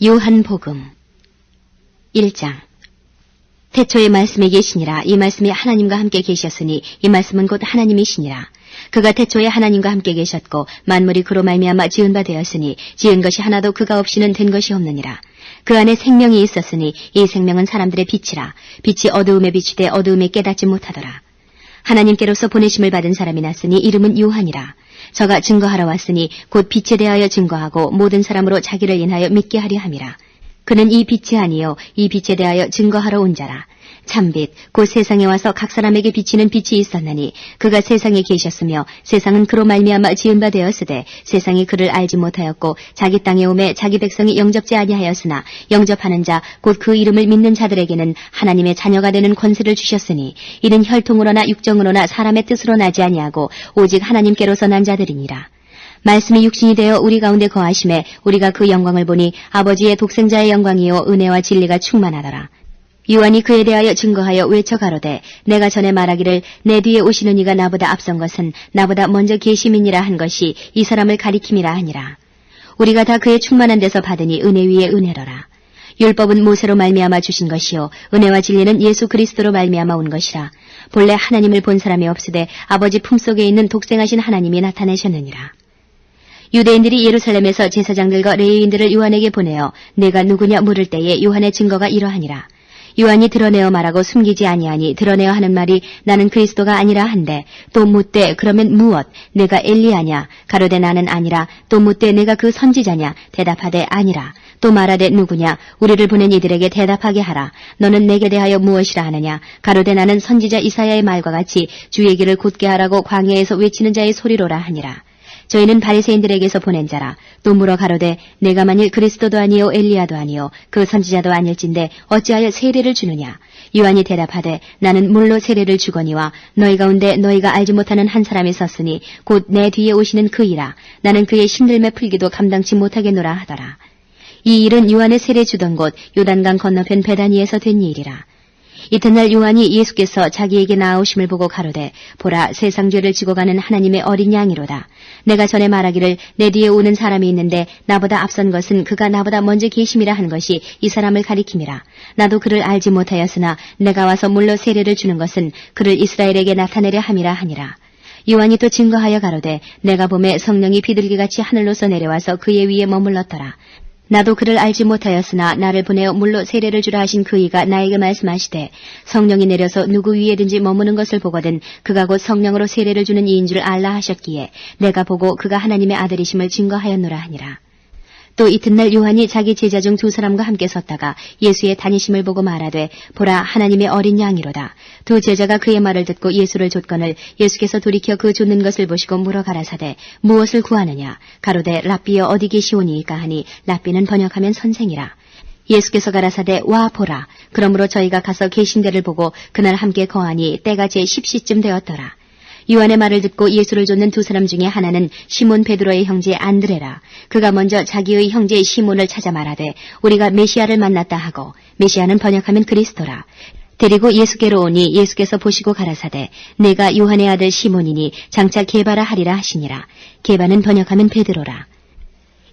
요한복음 1장. 태초에 말씀이 계시니라. 이 말씀이 하나님과 함께 계셨으니 이 말씀은 곧 하나님이시니라. 그가 태초에 하나님과 함께 계셨고 만물이 그로 말미암아 지은 바 되었으니 지은 것이 하나도 그가 없이는 된 것이 없느니라. 그 안에 생명이 있었으니 이 생명은 사람들의 빛이라. 빛이 어두움에 비추되 어두움에 깨닫지 못하더라. 하나님께로서 보내심을 받은 사람이 났으니 이름은 요한이라. 저가 증거하러 왔으니 곧 빛에 대하여 증거하고 모든 사람으로 자기를 인하여 믿게 하려 함이라. 그는 이 빛이 아니요 이 빛에 대하여 증거하러 온 자라. 참빛 곧 세상에 와서 각 사람에게 비치는 빛이 있었나니 그가 세상에 계셨으며 세상은 그로 말미암아 지은 바 되었으되 세상이 그를 알지 못하였고 자기 땅에 오매 자기 백성이 영접지 아니하였으나 영접하는 자 곧 그 이름을 믿는 자들에게는 하나님의 자녀가 되는 권세를 주셨으니 이는 혈통으로나 육정으로나 사람의 뜻으로 나지 아니하고 오직 하나님께로서 난 자들이니라. 말씀이 육신이 되어 우리 가운데 거하심에 우리가 그 영광을 보니 아버지의 독생자의 영광이요 은혜와 진리가 충만하더라. 요한이 그에 대하여 증거하여 외쳐 가로되 내가 전에 말하기를 내 뒤에 오시는 이가 나보다 앞선 것은 나보다 먼저 계심이니라 한 것이 이 사람을 가리킴이라 하니라. 우리가 다 그의 충만한 데서 받으니 은혜 위에 은혜로라. 율법은 모세로 말미암아 주신 것이요 은혜와 진리는 예수 그리스도로 말미암아 온 것이라. 본래 하나님을 본 사람이 없으되 아버지 품속에 있는 독생하신 하나님이 나타내셨느니라. 유대인들이 예루살렘에서 제사장들과 레위인들을 요한에게 보내어 내가 누구냐 물을 때에 요한의 증거가 이러하니라. 요한이 드러내어 말하고 숨기지 아니하니 드러내어 하는 말이 나는 그리스도가 아니라 한데 또 묻되 그러면 무엇 내가 엘리야냐 가로되 나는 아니라 또 묻되 내가 그 선지자냐 대답하되 아니라 또 말하되 누구냐 우리를 보낸 이들에게 대답하게 하라. 너는 내게 대하여 무엇이라 하느냐 가로되 나는 선지자 이사야의 말과 같이 주의 길을 곧게 하라고 광야에서 외치는 자의 소리로라 하니라. 저희는 바리새인들에게서 보낸 자라. 또 물어 가로되 내가 만일 그리스도도 아니요 엘리야도 아니요 그 선지자도 아닐진데 어찌하여 세례를 주느냐. 요한이 대답하되 나는 물로 세례를 주거니와 너희 가운데 너희가 알지 못하는 한 사람이 섰으니 곧 내 뒤에 오시는 그이라. 나는 그의 신들매 풀기도 감당치 못하겠노라 하더라. 이 일은 요한의 세례 주던 곳 요단강 건너편 베다니에서 된 일이라. 이튿날 요한이 예수께서 자기에게 나아오심을 보고 가로되 보라 세상 죄를 지고 가는 하나님의 어린 양이로다. 내가 전에 말하기를 내 뒤에 오는 사람이 있는데 나보다 앞선 것은 그가 나보다 먼저 계심이라 한 것이 이 사람을 가리킴이라. 나도 그를 알지 못하였으나 내가 와서 물로 세례를 주는 것은 그를 이스라엘에게 나타내려 함이라 하니라. 요한이 또 증거하여 가로되 내가 보매 성령이 비둘기같이 하늘로서 내려와서 그의 위에 머물렀더라. 나도 그를 알지 못하였으나 나를 보내어 물로 세례를 주라 하신 그이가 나에게 말씀하시되 성령이 내려서 누구 위에든지 머무는 것을 보거든 그가 곧 성령으로 세례를 주는 이인 줄 알라 하셨기에 내가 보고 그가 하나님의 아들이심을 증거하였노라 하니라. 또 이튿날 요한이 자기 제자 중 두 사람과 함께 섰다가 예수의 다니심을 보고 말하되 보라 하나님의 어린 양이로다. 두 제자가 그의 말을 듣고 예수를 좇거늘 예수께서 돌이켜 그 좇는 것을 보시고 물어 가라사대 무엇을 구하느냐. 가로되 랍비여 어디 계시오니이까 하니 랍비는 번역하면 선생이라. 예수께서 가라사대 와 보라. 그러므로 저희가 가서 계신 데를 보고 그날 함께 거하니 때가 제 10시쯤 되었더라. 요한의 말을 듣고 예수를 좇는 두 사람 중에 하나는 시몬 베드로의 형제 안드레라. 그가 먼저 자기의 형제 시몬을 찾아 말하되 우리가 메시아를 만났다 하고 메시아는 번역하면 그리스도라. 데리고 예수께로 오니 예수께서 보시고 가라사대 내가 요한의 아들 시몬이니 장차 게바라 하리라 하시니라. 게바는 번역하면 베드로라.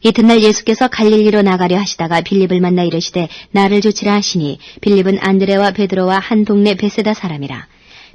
이튿날 예수께서 갈릴리로 나가려 하시다가 빌립을 만나 이르시되 나를 좇으라 하시니 빌립은 안드레와 베드로와 한 동네 베세다 사람이라.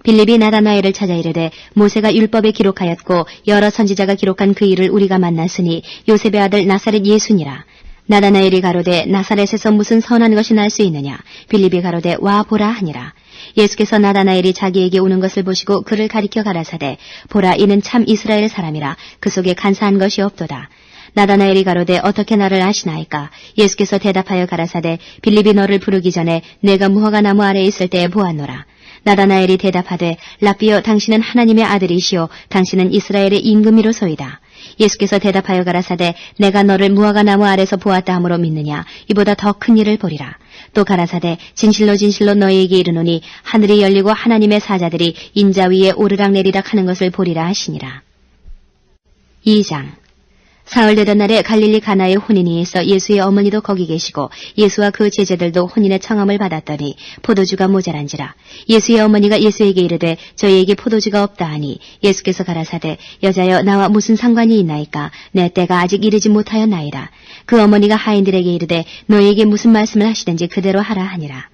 빌립이 나다나엘을 찾아 이르되 모세가 율법에 기록하였고 여러 선지자가 기록한 그 일을 우리가 만났으니 요셉의 아들 나사렛 예수니라. 나다나엘이 가로되 나사렛에서 무슨 선한 것이 날 수 있느냐. 빌립이 가로되 와 보라 하니라. 예수께서 나다나엘이 자기에게 오는 것을 보시고 그를 가리켜 가라사대 보라 이는 참 이스라엘 사람이라. 그 속에 간사한 것이 없도다. 나다나엘이 가로되 어떻게 나를 아시나이까. 예수께서 대답하여 가라사대 빌립이 너를 부르기 전에 내가 무화과 나무 아래에 있을 때에 보았노라. 나다나엘이 대답하되 랍비여 당신은 하나님의 아들이시오 당신은 이스라엘의 임금이로소이다. 예수께서 대답하여 가라사대 내가 너를 무화과 나무 아래서 보았다 함으로 믿느냐. 이보다 더 큰 일을 보리라. 또 가라사대 진실로 진실로 너희에게 이르노니 하늘이 열리고 하나님의 사자들이 인자 위에 오르락내리락 하는 것을 보리라 하시니라. 2장. 사흘되던 날에 갈릴리 가나의 혼인이 있어 예수의 어머니도 거기 계시고 예수와 그 제자들도 혼인의 청함을 받았더니 포도주가 모자란지라. 예수의 어머니가 예수에게 이르되 저희에게 포도주가 없다 하니 예수께서 가라사대 여자여 나와 무슨 상관이 있나이까 내 때가 아직 이르지 못하였나이다. 그 어머니가 하인들에게 이르되 너희에게 무슨 말씀을 하시든지 그대로 하라 하니라.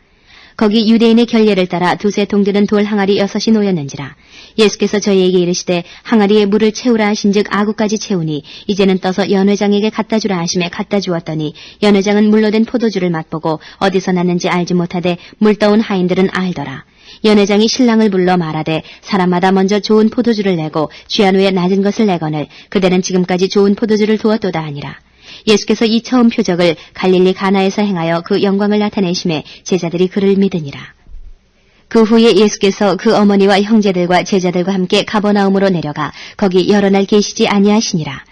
거기 유대인의 결례를 따라 두세 동들은 돌 항아리 6이 놓였는지라. 예수께서 저희에게 이르시되 항아리에 물을 채우라 하신즉 아구까지 채우니 이제는 떠서 연회장에게 갖다 주라 하심에 갖다 주었더니 연회장은 물로 된 포도주를 맛보고 어디서 났는지 알지 못하되 물 떠온 하인들은 알더라. 연회장이 신랑을 불러 말하되 사람마다 먼저 좋은 포도주를 내고 취한 후에 낮은 것을 내거늘 그대는 지금까지 좋은 포도주를 두었도다 하니라. 예수께서 이 처음 표적을 갈릴리 가나에서 행하여 그 영광을 나타내심에 제자들이 그를 믿으니라. 그 후에 예수께서 그 어머니와 형제들과 제자들과 함께 가버나움으로 내려가 거기 여러 날 계시지 아니하시니라.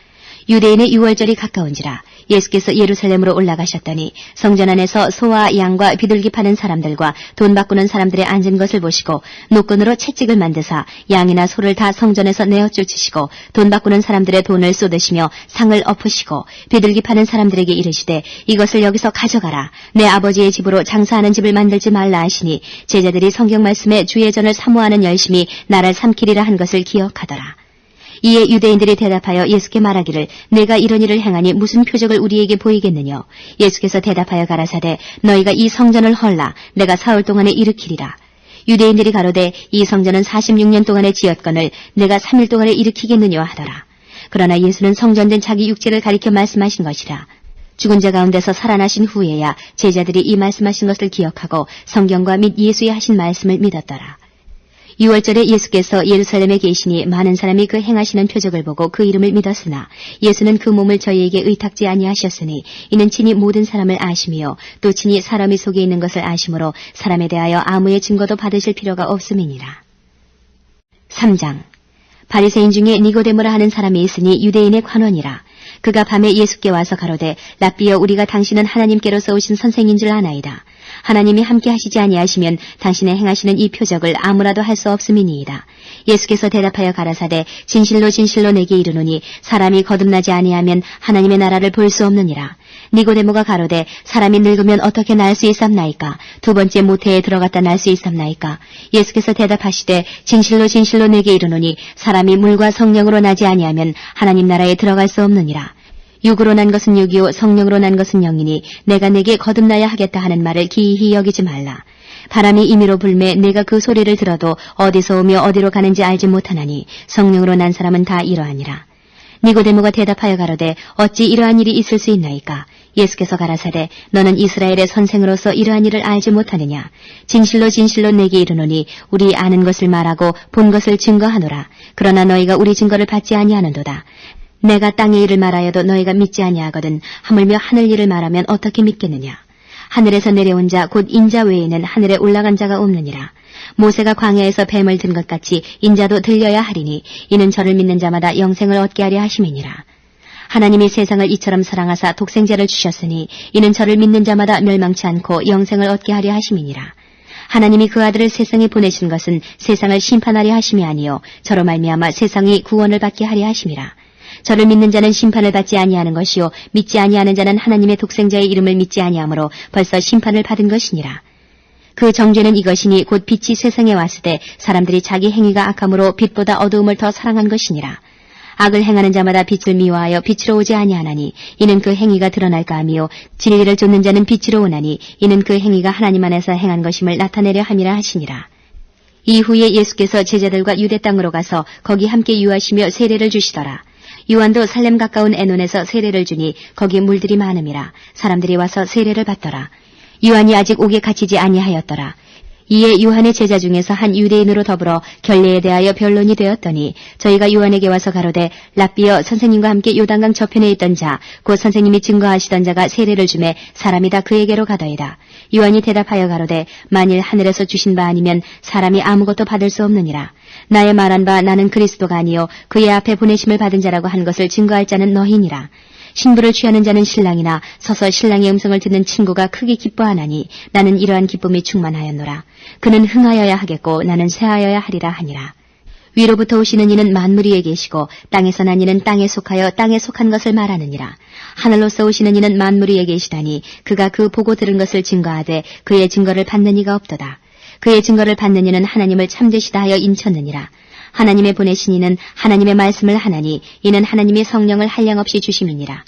유대인의 유월절이 가까운지라. 예수께서 예루살렘으로 올라가셨더니 성전 안에서 소와 양과 비둘기 파는 사람들과 돈 바꾸는 사람들의 앉은 것을 보시고 노끈으로 채찍을 만드사 양이나 소를 다 성전에서 내어 쫓으시고 돈 바꾸는 사람들의 돈을 쏟으시며 상을 엎으시고 비둘기 파는 사람들에게 이르시되 이것을 여기서 가져가라. 내 아버지의 집으로 장사하는 집을 만들지 말라 하시니 제자들이 성경 말씀에 주의 전을 사모하는 열심히 나를 삼키리라 한 것을 기억하더라. 이에 유대인들이 대답하여 예수께 말하기를 내가 이런 일을 행하니 무슨 표적을 우리에게 보이겠느냐. 예수께서 대답하여 가라사대 너희가 이 성전을 헐라 내가 사흘 동안에 일으키리라. 유대인들이 가로되 이 성전은 46년 동안에 지었거늘 내가 3일 동안에 일으키겠느냐 하더라. 그러나 예수는 성전된 자기 육체를 가리켜 말씀하신 것이라. 죽은 자 가운데서 살아나신 후에야 제자들이 이 말씀하신 것을 기억하고 성경과 및 예수의 하신 말씀을 믿었더라. 6월절에 예수께서 예루살렘에 계시니 많은 사람이 그 행하시는 표적을 보고 그 이름을 믿었으나 예수는 그 몸을 저희에게 의탁지 아니하셨으니 이는 친히 모든 사람을 아심이요 또 친히 사람이 속에 있는 것을 아심으로 사람에 대하여 아무의 증거도 받으실 필요가 없음이니라. 3장 바리새인 중에 니고데모라 하는 사람이 있으니 유대인의 관원이라. 그가 밤에 예수께 와서 가로되 랍비여 우리가 당신은 하나님께로서 오신 선생인 줄 아나이다. 하나님이 함께 하시지 아니하시면 당신의 행하시는 이 표적을 아무라도 할 수 없음이니이다. 예수께서 대답하여 가라사대 진실로 진실로 내게 이르노니 사람이 거듭나지 아니하면 하나님의 나라를 볼 수 없느니라. 니고데모가 가로되 사람이 늙으면 어떻게 날 수 있삼나이까? 두 번째 모태에 들어갔다 날 수 있삼나이까? 예수께서 대답하시되 진실로 진실로 내게 이르노니 사람이 물과 성령으로 나지 아니하면 하나님 나라에 들어갈 수 없느니라. 육으로 난 것은 육이요 성령으로 난 것은 영이니 내가 내게 거듭나야 하겠다 하는 말을 기이히 여기지 말라. 바람이 임의로 불매 내가 그 소리를 들어도 어디서 오며 어디로 가는지 알지 못하나니 성령으로 난 사람은 다 이러하니라. 니고데모가 대답하여 가로되 어찌 이러한 일이 있을 수 있나이까? 예수께서 가라사대 너는 이스라엘의 선생으로서 이러한 일을 알지 못하느냐? 진실로 진실로 내게 이르노니 우리 아는 것을 말하고 본 것을 증거하노라. 그러나 너희가 우리 증거를 받지 아니하는도다. 내가 땅의 일을 말하여도 너희가 믿지 아니하거든 하물며 하늘 일을 말하면 어떻게 믿겠느냐. 하늘에서 내려온 자 곧 인자 외에는 하늘에 올라간 자가 없느니라. 모세가 광야에서 뱀을 든 것 같이 인자도 들려야 하리니 이는 저를 믿는 자마다 영생을 얻게 하려 하심이니라. 하나님이 세상을 이처럼 사랑하사 독생자를 주셨으니 이는 저를 믿는 자마다 멸망치 않고 영생을 얻게 하려 하심이니라. 하나님이 그 아들을 세상에 보내신 것은 세상을 심판하려 하심이 아니요 저로 말미암아 세상이 구원을 받게 하려 하심이라. 저를 믿는 자는 심판을 받지 아니하는 것이요 믿지 아니하는 자는 하나님의 독생자의 이름을 믿지 아니하므로 벌써 심판을 받은 것이니라. 그 정죄는 이것이니 곧 빛이 세상에 왔을 때 사람들이 자기 행위가 악함으로 빛보다 어두움을 더 사랑한 것이니라. 악을 행하는 자마다 빛을 미워하여 빛으로 오지 아니하나니 이는 그 행위가 드러날까 하미요 진리를 쫓는 자는 빛으로 오나니 이는 그 행위가 하나님 안에서 행한 것임을 나타내려 함이라 하시니라. 이후에 예수께서 제자들과 유대 땅으로 가서 거기 함께 유하시며 세례를 주시더라. 요한도 살렘 가까운 에논에서 세례를 주니 거기에 물들이 많음이라. 사람들이 와서 세례를 받더라. 요한이 아직 옥에 갇히지 아니하였더라. 이에 요한의 제자 중에서 한 유대인으로 더불어 결례에 대하여 변론이 되었더니 저희가 요한에게 와서 가로되 랍비여 선생님과 함께 요단강 저편에 있던 자 곧 선생님이 증거하시던 자가 세례를 주매 사람이 다 그에게로 가더이다. 요한이 대답하여 가로되 만일 하늘에서 주신 바 아니면 사람이 아무것도 받을 수 없느니라. 나의 말한 바 나는 그리스도가 아니요 그의 앞에 보내심을 받은 자라고 한 것을 증거할 자는 너희니라. 신부를 취하는 자는 신랑이나 서서 신랑의 음성을 듣는 친구가 크게 기뻐하나니 나는 이러한 기쁨이 충만하였노라. 그는 흥하여야 하겠고 나는 쇠하여야 하리라 하니라. 위로부터 오시는 이는 만물 위에 계시고 땅에서 난 이는 땅에 속하여 땅에 속한 것을 말하느니라. 하늘로서 오시는 이는 만물 위에 계시다니 그가 그 보고 들은 것을 증거하되 그의 증거를 받는 이가 없도다. 그의 증거를 받는 이는 하나님을 참되시다 하여 인쳤느니라. 하나님의 보내신 이는 하나님의 말씀을 하나니 이는 하나님의 성령을 한량없이 주심이니라.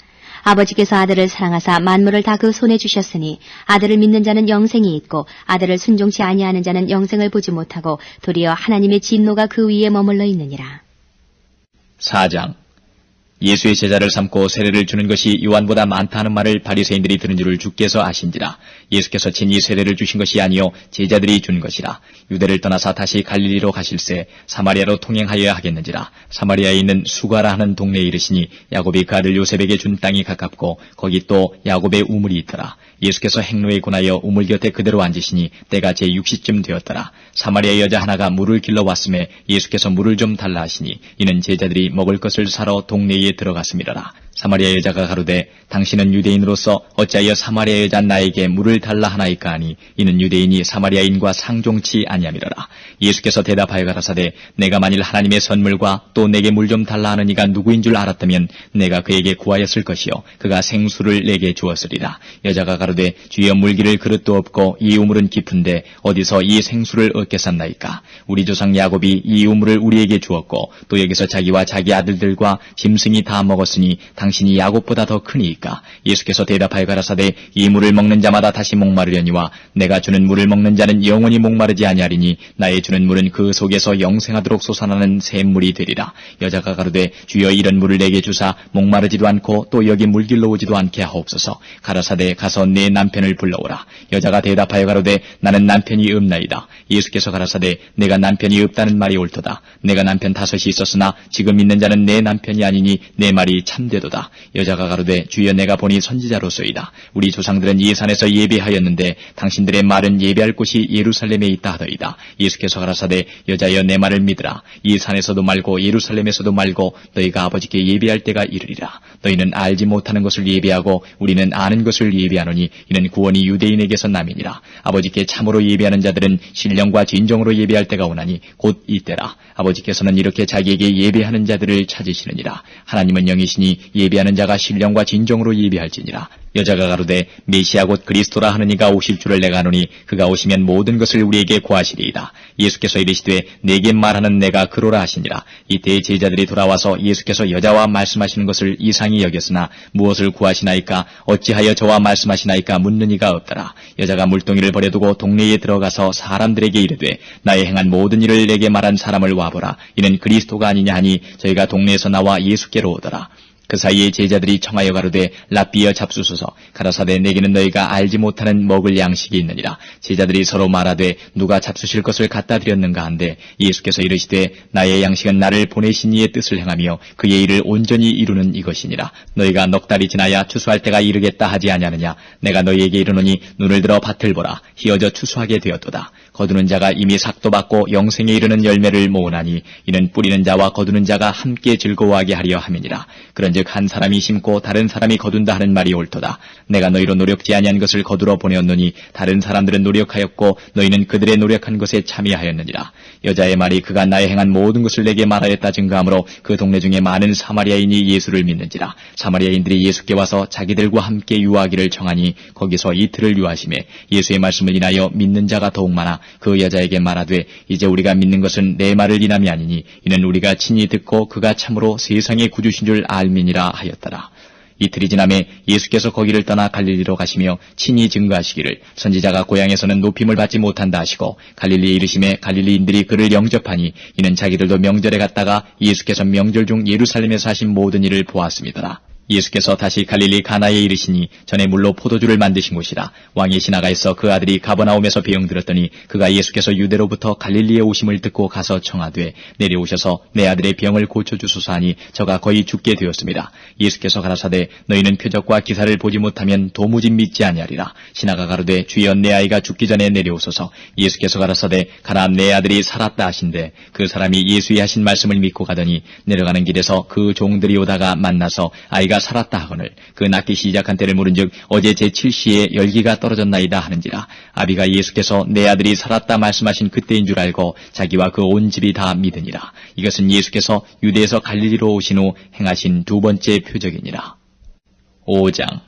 아버지께서 아들을 사랑하사 만물을 다 그 손에 주셨으니 아들을 믿는 자는 영생이 있고 아들을 순종치 아니하는 자는 영생을 보지 못하고 도리어 하나님의 진노가 그 위에 머물러 있느니라. 4장. 예수의 제자를 삼고 세례를 주는 것이 요한보다 많다 하는 말을 바리새인들이 들은 줄을 주께서 아신지라. 예수께서 친히 세례를 주신 것이 아니요 제자들이 준 것이라. 유대를 떠나사 다시 갈릴리로 가실새 사마리아로 통행하여야 하겠는지라. 사마리아에 있는 수가라 하는 동네에 이르시니 야곱이 그 아들 요셉에게 준 땅이 가깝고 거기 또 야곱의 우물이 있더라. 예수께서 행로에 권하여 우물 곁에 그대로 앉으시니 때가 제6시쯤 되었더라. 사마리아 여자 하나가 물을 길러 왔음에 예수께서 물을 좀 달라 하시니 이는 제자들이 먹을 것을 사러 동네에 들어갔음이라라. 사마리아 여자가 가로되 당신은 유대인으로서 어찌하여 사마리아 여자 나에게 물을 달라 하나이까 하니 이는 유대인이 사마리아인과 상종치 아니함이라라. 예수께서 대답하여 가라사대 내가 만일 하나님의 선물과 또 내게 물 좀 달라 하는 이가 누구인 줄 알았다면 내가 그에게 구하였을 것이요 그가 생수를 내게 주었으리라. 여자가 가로되 주여 물기를 그릇도 없고 이 우물은 깊은데 어디서 이 생수를 얻겠사나이까. 우리 조상 야곱이 이 우물을 우리에게 주었고 또 여기서 자기와 자기 아들들과 짐승이 다 먹었으니 당신이 야곱보다 더 크니이까. 예수께서 대답하여 가라사대 이 물을 먹는 자마다 다시 목마르려니와 내가 주는 물을 먹는 자는 영원히 목마르지 아니하리니 나의 주는 물은 그 속에서 영생하도록 솟아나는 샘물이 되리라. 여자가 가로되 주여 이런 물을 내게 주사 목마르지도 않고 또 여기 물길로 오지도 않게 하옵소서. 가라사대 가서 내 남편을 불러오라. 여자가 대답하여 가로되 나는 남편이 없나이다. 예수께서 가라사대 내가 남편이 없다는 말이 옳도다. 내가 남편 5이 있었으나 지금 있는 자는 내 남편이 아니니 내 말이 참되도다. 여자가 가로되 주여 내가 보니 선지자로소이다. 우리 조상들은 이 산에서 예배하였는데 당신들의 말은 예배할 곳이 예루살렘에 있다 하더이다. 예수께서 가라사대 여자여 내 말을 믿으라. 이 산에서도 말고 예루살렘에서도 말고 너희가 아버지께 예배할 때가 이르리라. 너희는 알지 못하는 것을 예배하고 우리는 아는 것을 예배하노니 이는 구원이 유대인에게서 남이니라. 아버지께 참으로 예배하는 자들은 신령과 진정으로 예배할 때가 오나니 곧 이때라. 아버지께서는 이렇게 자기에게 예배하는 자들을 찾으시느니라. 하나님은 영이시니 예배하는 자가 신령과 진정으로 예배할지니라. 여자가 가로되 메시아 곧 그리스도라 하는 이가 오실 줄을 내가 아노니 그가 오시면 모든 것을 우리에게 구하시리이다. 예수께서 이르시되 내게 말하는 내가 그로라 하시니라. 이때 제자들이 돌아와서 예수께서 여자와 말씀하시는 것을 이상히 여겼으나 무엇을 구하시나이까 어찌하여 저와 말씀하시나이까 묻는 이가 없더라. 여자가 물동이를 버려두고 동네에 들어가서 사람들에게 이르되 나의 행한 모든 일을 내게 말한 사람을 와보라. 이는 그리스도가 아니냐 하니 저희가 동네에서 나와 예수께로 오더라. 그 사이에 제자들이 청하여 가로되 랍비여 잡수소서. 가라사대 내게는 너희가 알지 못하는 먹을 양식이 있느니라. 제자들이 서로 말하되 누가 잡수실 것을 갖다 드렸는가 한데 예수께서 이르시되 나의 양식은 나를 보내신 이의 뜻을 행하며 그의 일을 온전히 이루는 이것이니라. 너희가 넉 달이 지나야 추수할 때가 이르겠다 하지 아니하느냐. 내가 너희에게 이르노니 눈을 들어 밭을 보라. 희어져 추수하게 되었도다. 거두는 자가 이미 삭도 받고 영생에 이르는 열매를 모으나니 이는 뿌리는 자와 거두는 자가 함께 즐거워하게 하려 함이니라. 그런즉 한 사람이 심고 다른 사람이 거둔다 하는 말이 옳도다. 내가 너희로 노력지 아니한 것을 거두러 보내었노니 다른 사람들은 노력하였고 너희는 그들의 노력한 것에 참여하였느니라. 여자의 말이 그가 나의 행한 모든 것을 내게 말하였다 증거하므로 그 동네 중에 많은 사마리아인이 예수를 믿는지라. 사마리아인들이 예수께 와서 자기들과 함께 유하기를 청하니 거기서 이틀을 유하심에 예수의 말씀을 인하여 믿는 자가 더욱 많아 그 여자에게 말하되 이제 우리가 믿는 것은 내 말을 인함이 아니니 이는 우리가 친히 듣고 그가 참으로 세상의 구주신 줄 알미니라 하였더라. 이틀이 지나매 예수께서 거기를 떠나 갈릴리로 가시며 친히 증거하시기를 선지자가 고향에서는 높임을 받지 못한다 하시고 갈릴리에 이르심에 갈릴리인들이 그를 영접하니 이는 자기들도 명절에 갔다가 예수께서 명절 중 예루살렘에서 하신 모든 일을 보았음이더라. 예수께서 다시 갈릴리 가나에 이르시니 전에 물로 포도주를 만드신 곳이라. 왕이 지나가 있어 그 아들이 가버나움에서 병들었더니 그가 예수께서 유대로부터 갈릴리에 오심을 듣고 가서 청하되 내려오셔서 내 아들의 병을 고쳐주소서 하니 저가 거의 죽게 되었습니다. 예수께서 가라사대 너희는 표적과 기사를 보지 못하면 도무지 믿지 아니하리라. 지나가 가로되 주여 내 아이가 죽기 전에 내려오소서. 예수께서 가라사대 가라 내 아들이 살았다 하신대 그 사람이 예수의 하신 말씀을 믿고 가더니 내려가는 길에서 그 종들이 오다가 만나서 아이가 아비가 살았다 하거늘 그 낳기 시작한 때를 물은즉 어제 제7시에 열기가 떨어졌나이다 하는지라. 아비가 예수께서 내 아들이 살았다 말씀하신 그때인 줄 알고 자기와 그 온 집이 다 믿으니라. 이것은 예수께서 유대에서 갈릴리로 오신 후 행하신 두 번째 표적이니라. 5장.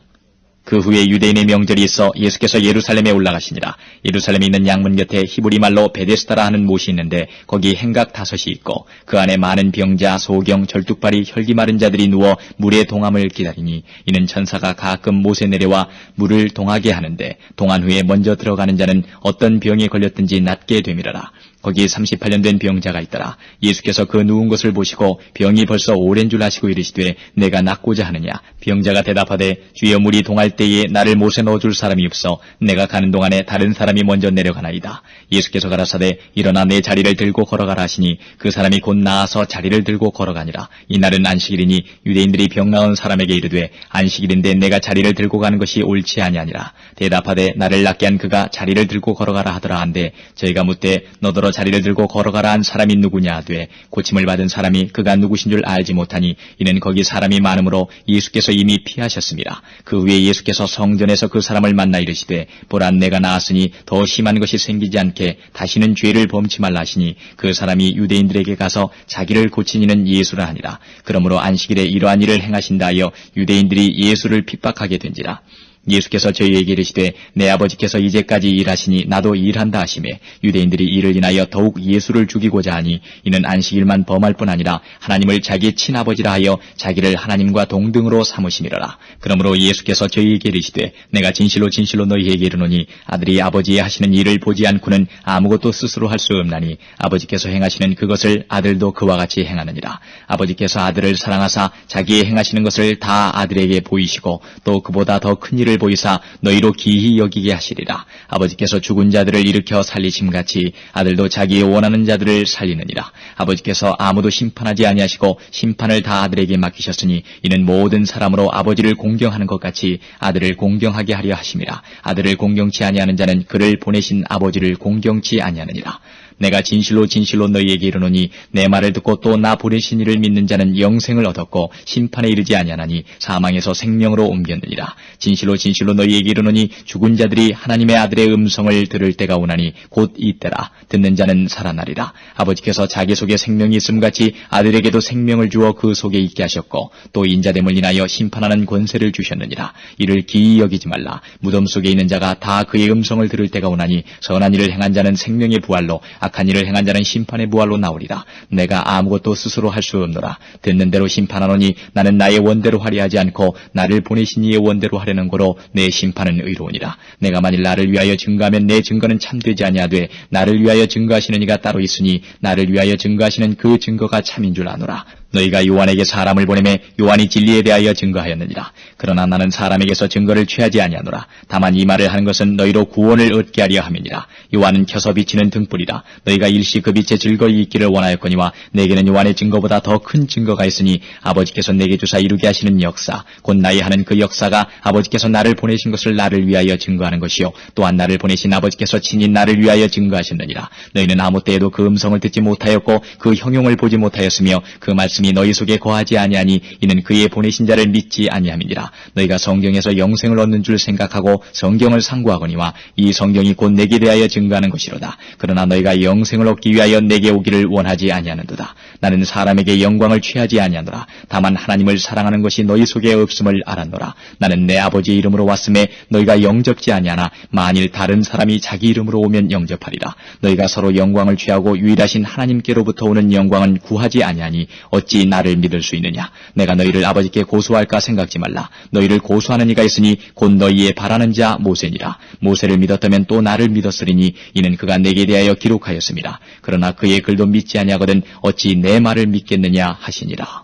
그 후에 유대인의 명절이 있어 예수께서 예루살렘에 올라가시니라. 예루살렘에 있는 양문 곁에 히브리 말로 베데스다라 하는 못이 있는데 거기 행각 5이 있고 그 안에 많은 병자, 소경, 절뚝발이 혈기 마른 자들이 누워 물의 동함을 기다리니 이는 천사가 가끔 못에 내려와 물을 동하게 하는데 동한 후에 먼저 들어가는 자는 어떤 병에 걸렸든지 낫게 되미라라. 거기 38년 된 병자가 있더라. 예수께서 그 누운 것을 보시고 병이 벌써 오랜 줄 아시고 이르시되 내가 낫고자 하느냐. 병자가 대답하되 주여 물이 동할 때에 나를 못에 넣어줄 사람이 없어 내가 가는 동안에 다른 사람이 먼저 내려가나이다. 예수께서 가라사대 일어나 내 자리를 들고 걸어가라 하시니 그 사람이 곧 나아서 자리를 들고 걸어가니라. 이날은 안식일이니 유대인들이 병 나은 사람에게 이르되 안식일인데 내가 자리를 들고 가는 것이 옳지 아니하니라. 대답하되 나를 낫게 한 그가 자리를 들고 걸어가라 하더라 한데 저희가 묻되 너더러 자리를 들고 걸어가라 한 사람이 누구냐 하되 고침을 받은 사람이 그가 누구신 줄 알지 못하니 이는 거기 사람이 많으므로 예수께서 이미 피하셨습니다. 그 후에 예수께서 성전에서 그 사람을 만나 이르시되 보라 내가 나았으니 더 심한 것이 생기지 않게 다시는 죄를 범치 말라 하시니 그 사람이 유대인들에게 가서 자기를 고친 이는 예수라 하니라. 그러므로 안식일에 이러한 일을 행하신다 하여 유대인들이 예수를 핍박하게 된지라. 예수께서 저희에게 이르시되 내 아버지께서 이제까지 일하시니 나도 일한다 하시매 유대인들이 이를 인하여 더욱 예수를 죽이고자 하니 이는 안식일만 범할 뿐 아니라 하나님을 자기 친아버지라 하여 자기를 하나님과 동등으로 삼으시니라. 그러므로 예수께서 저희에게 이르시되 내가 진실로 진실로 너희에게 이르노니 아들이 아버지의 하시는 일을 보지 않고는 아무것도 스스로 할 수 없나니 아버지께서 행하시는 그것을 아들도 그와 같이 행하느니라. 아버지께서 아들을 사랑하사 자기의 행하시는 것을 다 아들에게 보이시고 또 그보다 더 큰 일을 보이사 너희로 기히 여기게 하시리라. 아버지께서 죽은 자들을 일으켜 살리심같이 아들도 자기의 원하는 자들을 살리느니라. 아버지께서 아무도 심판하지 아니하시고 심판을 다 아들에게 맡기셨으니 이는 모든 사람으로 아버지를 공경하는 것 같이 아들을 공경하게 하려 하심이라. 아들을 공경치 아니하는 자는 그를 보내신 아버지를 공경치 아니하느니라. 내가 진실로 진실로 너희에게 이르노니 내 말을 듣고 또 나 보내신 이를 믿는 자는 영생을 얻었고 심판에 이르지 아니하나니 사망에서 생명으로 옮겼느니라. 진실로 진실로 너희에게 이르노니 죽은 자들이 하나님의 아들의 음성을 들을 때가 오나니 곧 이때라. 듣는 자는 살아나리라. 아버지께서 자기 속에 생명이 있음같이 아들에게도 생명을 주어 그 속에 있게 하셨고 또 인자됨을 인하여 심판하는 권세를 주셨느니라. 이를 기이 여기지 말라. 무덤 속에 있는 자가 다 그의 음성을 들을 때가 오나니 선한 일을 행한 자는 생명의 부활로 악한 일을 행한 자는 심판의 부활로 나오리라. 내가 아무것도 스스로 할 수 없노라. 듣는 대로 심판하노니 나는 나의 원대로 하려 하지 않고 나를 보내신 이의 원대로 하려는 거로 내 심판은 의로우니라. 내가 만일 나를 위하여 증거하면 내 증거는 참되지 아니하되 나를 위하여 증거하시는 이가 따로 있으니 나를 위하여 증거하시는 그 증거가 참인 줄 아노라. 너희가 요한에게 사람을 보내매 요한이 진리에 대하여 증거하였느니라. 그러나 나는 사람에게서 증거를 취하지 아니하노라. 다만 이 말을 하는 것은 너희로 구원을 얻게 하려 함이니라. 요한은 켜서 비치는 등불이라. 너희가 일시 그 빛에 즐거이 있기를 원하였거니와 내게는 요한의 증거보다 더 큰 증거가 있으니 아버지께서 내게 주사 이루게 하시는 역사 곧 나의 하는 그 역사가 아버지께서 나를 보내신 것을 나를 위하여 증거하는 것이요 또한 나를 보내신 아버지께서 친히 나를 위하여 증거하셨느니라. 너희는 아무 때에도 그 음성을 듣지 못하였고 그 형용을 보지 못하였으며 그 말씀이 너희 속에 거하지 아니하니 이는 그의 보내신 자를 믿지 아니함이니라. 너희가 성경에서 영생을 얻는 줄 생각하고 성경을 상고하거니와 이 성경이 곧 내게 대하여 증거하는 것이로다. 그러나 너희가 영생을 얻기 위하여 내게 오기를 원하지 아니하는도다. 나는 사람에게 영광을 취하지 아니하노라. 다만 하나님을 사랑하는 것이 너희 속에 없음을 알았노라. 나는 내 아버지의 이름으로 왔음에 너희가 영접지 아니하나 만일 다른 사람이 자기 이름으로 오면 영접하리라. 너희가 서로 영광을 취하고 유일하신 하나님께로부터 오는 영광은 구하지 아니하니 어찌 나를 믿을 수 있느냐. 내가 너희를 아버지께 고소할까 생각지 말라. 너희를 고소하는 이가 있으니 곧 너희의 바라는 자 모세니라. 모세를 믿었다면 또 나를 믿었으리니 이는 그가 내게 대하여 기록하였습니다. 그러나 그의 글도 믿지 아니하거든 어찌 내 말을 믿겠느냐 하시니라.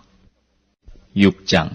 6장.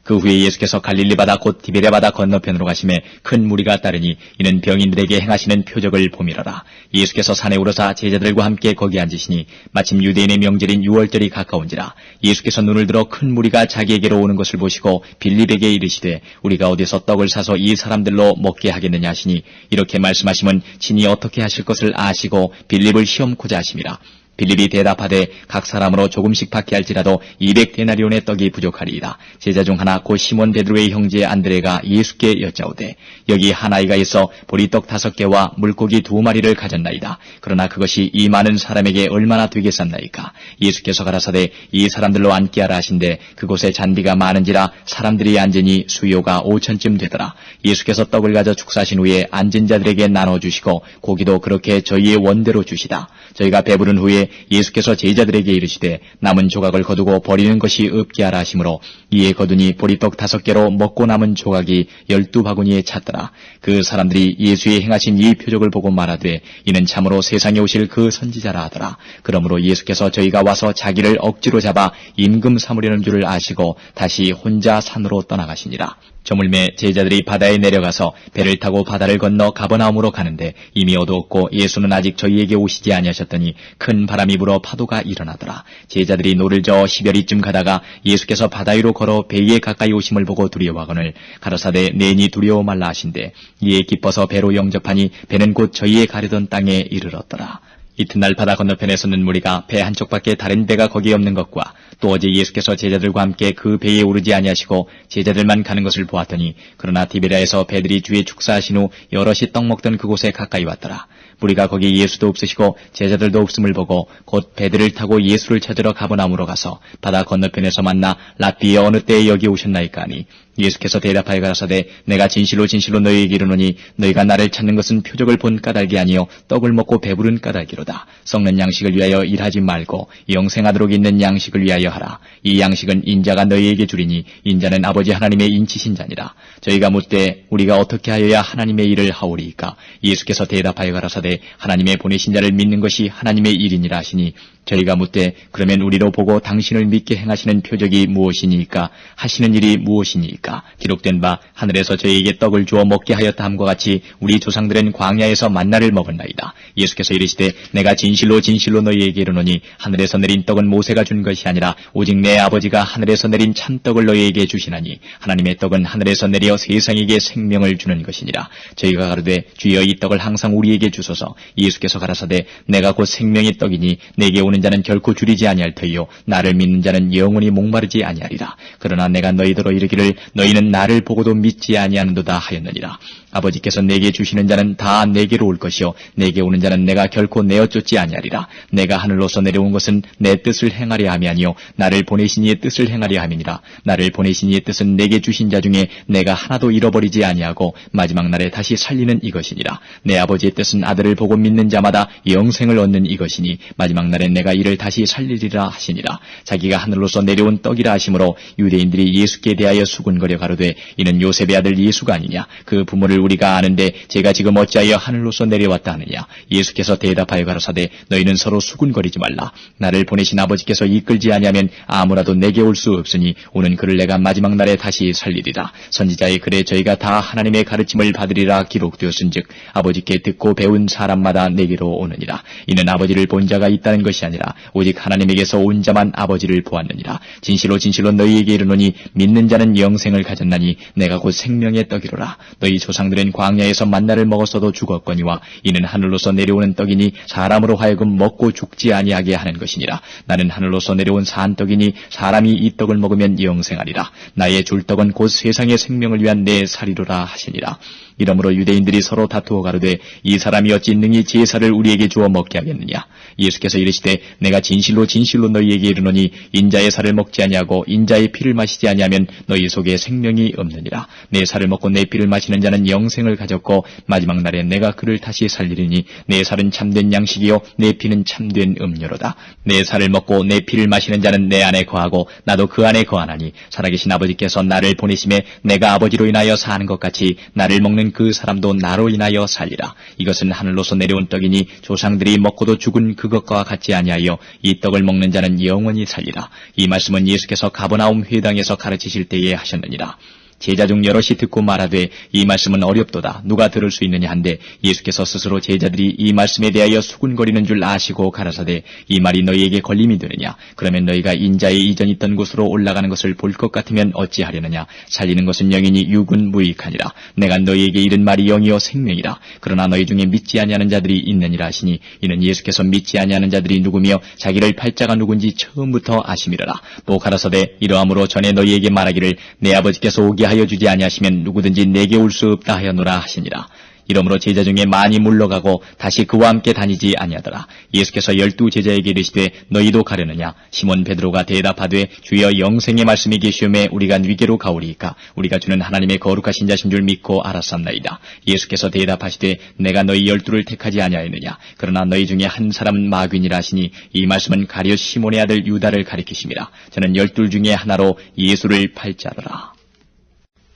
그 후에 예수께서 갈릴리 바다 곧 디베랴 바다 건너편으로 가심에 큰 무리가 따르니 이는 병인들에게 행하시는 표적을 보미러라. 예수께서 산에 오르사 제자들과 함께 거기 앉으시니 마침 유대인의 명절인 유월절이 가까운지라. 예수께서 눈을 들어 큰 무리가 자기에게로 오는 것을 보시고 빌립에게 이르시되 우리가 어디서 떡을 사서 이 사람들로 먹게 하겠느냐 하시니 이렇게 말씀하시면 친히 어떻게 하실 것을 아시고 빌립을 시험코자 하심이라. 빌립이 대답하되 각 사람으로 조금씩 받게 할지라도 200데나리온의 떡이 부족하리이다. 제자 중 하나 곧 시몬 베드로의 형제 안드레가 예수께 여짜오되 여기 한 아이가 있어 보리떡 5개와 물고기 2마리를 가졌나이다. 그러나 그것이 이 많은 사람에게 얼마나 되겠었나이까. 예수께서 가라사대 이 사람들로 앉게 하라 하신데 그곳에 잔디가 많은지라 사람들이 앉으니 수요가 5천쯤 되더라. 예수께서 떡을 가져 축사하신 후에 앉은 자들에게 나눠주시고 고기도 그렇게 저희의 원대로 주시다. 저희가 배부른 후에 예수께서 제자들에게 이르시되 남은 조각을 거두고 버리는 것이 없게 하라 하시므로 이에 거두니 보리떡 5개로 먹고 남은 조각이 12바구니에 찼더라. 그 사람들이 예수의 행하신 이 표적을 보고 말하되 이는 참으로 세상에 오실 그 선지자라 하더라. 그러므로 예수께서 저희가 와서 자기를 억지로 잡아 임금 삼으려는 줄을 아시고 다시 혼자 산으로 떠나가시니라. 저물매 제자들이 바다에 내려가서 배를 타고 바다를 건너 가버나움으로 가는데 이미 어두웠고 예수는 아직 저희에게 오시지 아니하셨더니 큰 바람이 불어 파도가 일어나더라. 제자들이 노를 저어 10여리쯤 가다가 예수께서 바다 위로 걸어 배에 가까이 오심을 보고 두려워하거늘 가라사대 내니 두려워 말라 하신대 이에 기뻐서 배로 영접하니 배는 곧 저희의 가려던 땅에 이르렀더라. 이튿날 바다 건너편에서는 무리가 배 한쪽밖에 다른 배가 거기 없는 것과 또 어제 예수께서 제자들과 함께 그 배에 오르지 아니하시고 제자들만 가는 것을 보았더니 그러나 디베랴에서 배들이 주의 축사하신 후 여럿이 떡 먹던 그곳에 가까이 왔더라. 무리가 거기 예수도 없으시고 제자들도 없음을 보고 곧 배들을 타고 예수를 찾으러 가버나움으로 가서 바다 건너편에서 만나 랍비에 어느 때에 여기 오셨나이까 하니 예수께서 대답하여 가라사대 내가 진실로 진실로 너희에게 이르노니 너희가 나를 찾는 것은 표적을 본 까닭이 아니요 떡을 먹고 배부른 까닭이로다. 썩는 양식을 위하여 일하지 말고 영생하도록 있는 양식을 위하여 하라. 이 양식은 인자가 너희에게 주리니 인자는 아버지 하나님의 인치신 자니라. 저희가 묻되 우리가 어떻게 하여야 하나님의 일을 하오리이까. 예수께서 대답하여 가라사대 하나님의 보내신 자를 믿는 것이 하나님의 일이니라 하시니 저희가 묻되 그러면 우리로 보고 당신을 믿게 행하시는 표적이 무엇이니까 하시는 일이 무엇이니까. 기록된 바 하늘에서 저희에게 떡을 주어 먹게 하였다 함과 같이 우리 조상들은 광야에서 만나를 먹었나이다. 예수께서 이르시되 내가 진실로 진실로 너희에게 이르노니 하늘에서 내린 떡은 모세가 준 것이 아니라 오직 내 아버지가 하늘에서 내린 참떡을 너희에게 주시나니 하나님의 떡은 하늘에서 내려 세상에게 생명을 주는 것이니라. 저희가 가로되 주여 이 떡을 항상 우리에게 주소서. 예수께서 가라사대 내가 곧 생명의 떡이니 내게 오는 자는 결코 줄이지 아니할 터이요 나를 믿는 자는 영원히 목마르지 아니하리라. 그러나 내가 너희더러 이르기를 너희는 나를 보고도 믿지 아니하는도다 하였느니라. 아버지께서 내게 주시는 자는 다 내게로 올 것이요 내게 오는 자는 내가 결코 내어 쫓지 아니하리라. 내가 하늘로서 내려온 것은 내 뜻을 행하려 함이 아니요 나를 보내신 이의 뜻을 행하려 함이니라. 나를 보내신 이의 뜻은 내게 주신 자 중에 내가 하나도 잃어버리지 아니하고 마지막 날에 다시 살리는 이것이니라. 내 아버지의 뜻은 아들을 보고 믿는 자마다 영생을 얻는 이것이니 마지막 날에 내가 이를 다시 살리리라 하시니라. 자기가 하늘로서 내려온 떡이라 하시므로 유대인들이 예수께 대하여 수군거려 가로되 이는 요셉의 아들 예수가 아니냐. 그 부모를 우리가 아는데 제가 지금 어찌하여 하늘로서 내려왔다 하느냐. 예수께서 대답하여 가라사대 너희는 서로 수군거리지 말라. 나를 보내신 아버지께서 이끌지 아니하면 아무라도 내게 올 수 없으니 오는 그를 내가 마지막 날에 다시 살리리라. 선지자의 글에 저희가 다 하나님의 가르침을 받으리라 기록되었은즉 아버지께 듣고 배운 사람마다 내게로 오느니라. 이는 아버지를 본 자가 있다는 것이 아니라 오직 하나님에게서 온 자만 아버지를 보았느니라. 진실로 진실로 너희에게 이르노니 믿는 자는 영생을 가졌나니 내가 곧 생명의 떡이로라. 너희 조상들은 광야에서 만나를 먹었어도 죽었거니와 이는 하늘로서 내려오는 떡이니 사람으로 하여금 먹고 죽지 아니하게 하는 것이니라. 나는 하늘로서 내려온 산떡이니 사람이 이 떡을 먹으면 영생하리라. 나의 줄 떡은 곧 세상의 생명을 위한 내 살이로라 하시니라. 이러므로 유대인들이 서로 다투어 가로되 이 사람이 어찌 능히 제사를 우리에게 주어 먹게 하겠느냐. 예수께서 이르시되 내가 진실로 진실로 너희에게 이르노니 인자의 살을 먹지 아니하고 인자의 피를 마시지 아니하면 너희 속에 생명이 없느니라. 내 살을 먹고 내 피를 마시는 자는 영생을 가졌고 마지막 날에 내가 그를 다시 살리리니 내 살은 참된 양식이요 내 피는 참된 음료로다. 내 살을 먹고 내 피를 마시는 자는 내 안에 거하고 나도 그 안에 거하나니 살아계신 아버지께서 나를 보내심에 내가 아버지로 인하여 사는 것 같이 나를 먹는 그 사람도 나로 인하여 살리라. 이것은 하늘로서 내려온 떡이니 조상들이 먹고도 죽은 그것과 같지 아니하여 이 떡을 먹는 자는 영원히 살리라. 이 말씀은 예수께서 가버나움 회당에서 가르치실 때에 하셨느니라. 제자 중 여럿이 듣고 말하되 이 말씀은 어렵도다. 누가 들을 수 있느냐 한데 예수께서 스스로 제자들이 이 말씀에 대하여 수군거리는 줄 아시고 가라사대 이 말이 너희에게 걸림이 되느냐. 그러면 너희가 인자의 이전 있던 곳으로 올라가는 것을 볼 것 같으면 어찌하려느냐. 살리는 것은 영이니 육은 무익하니라. 내가 너희에게 이른 말이 영이요 생명이라. 그러나 너희 중에 믿지 아니하는 자들이 있느니라 하시니 이는 예수께서 믿지 아니하는 자들이 누구며 자기를 팔자가 누군지 처음부터 아심이라. 또 가라사대 이러함으로 전에 너희에게 말하기를 내 아버지께서 오게 하여 주지 아니하시면 누구든지 내게 올 수 없다 하였노라 하시니라. 이러므로 제자 중에 많이 물러가고 다시 그와 함께 다니지 아니하더라. 예수께서 12 제자에게 이르시되 너희도 가려느냐. 시몬 베드로가 대답하되 주여 영생의 말씀이 계시오매 우리가 위계로 가오리이까. 우리가 주는 하나님의 거룩하신 자신 줄 믿고 알았사옵나이다. 예수께서 대답하시되 내가 너희 12를 택하지 아니하였느냐. 그러나 너희 중에 한 사람은 마귀니라 하시니 이 말씀은 가룟 시몬의 아들 유다를 가리키심이라. 저는 12 중에 하나로 예수를 팔자더라.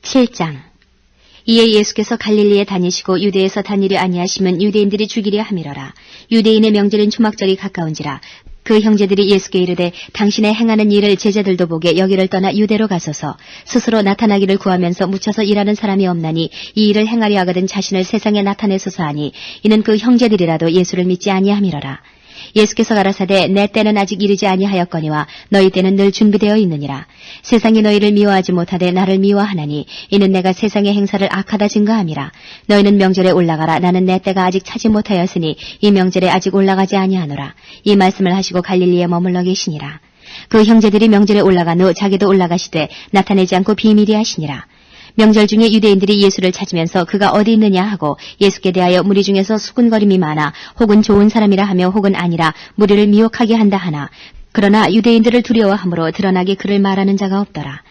7장. 이에 예수께서 갈릴리에 다니시고 유대에서 다니려 아니하시면 유대인들이 죽이려 함이러라. 유대인의 명절인 초막절이 가까운지라. 그 형제들이 예수께 이르되 당신의 행하는 일을 제자들도 보게 여기를 떠나 유대로 가소서. 스스로 나타나기를 구하면서 묻혀서 일하는 사람이 없나니 이 일을 행하려 하거든 자신을 세상에 나타내소서 하니 이는 그 형제들이라도 예수를 믿지 아니함이러라. 예수께서 가라사대 내 때는 아직 이르지 아니하였거니와 너희 때는 늘 준비되어 있느니라. 세상이 너희를 미워하지 못하되 나를 미워하나니 이는 내가 세상의 행사를 악하다 증거함이라. 너희는 명절에 올라가라. 나는 내 때가 아직 차지 못하였으니 이 명절에 아직 올라가지 아니하노라. 이 말씀을 하시고 갈릴리에 머물러 계시니라. 그 형제들이 명절에 올라간 후 자기도 올라가시되 나타내지 않고 비밀히 하시니라. 명절 중에 유대인들이 예수를 찾으면서 그가 어디 있느냐 하고 예수께 대하여 무리 중에서 수군거림이 많아 혹은 좋은 사람이라 하며 혹은 아니라 무리를 미혹하게 한다 하나 그러나 유대인들을 두려워함으로 드러나게 그를 말하는 자가 없더라.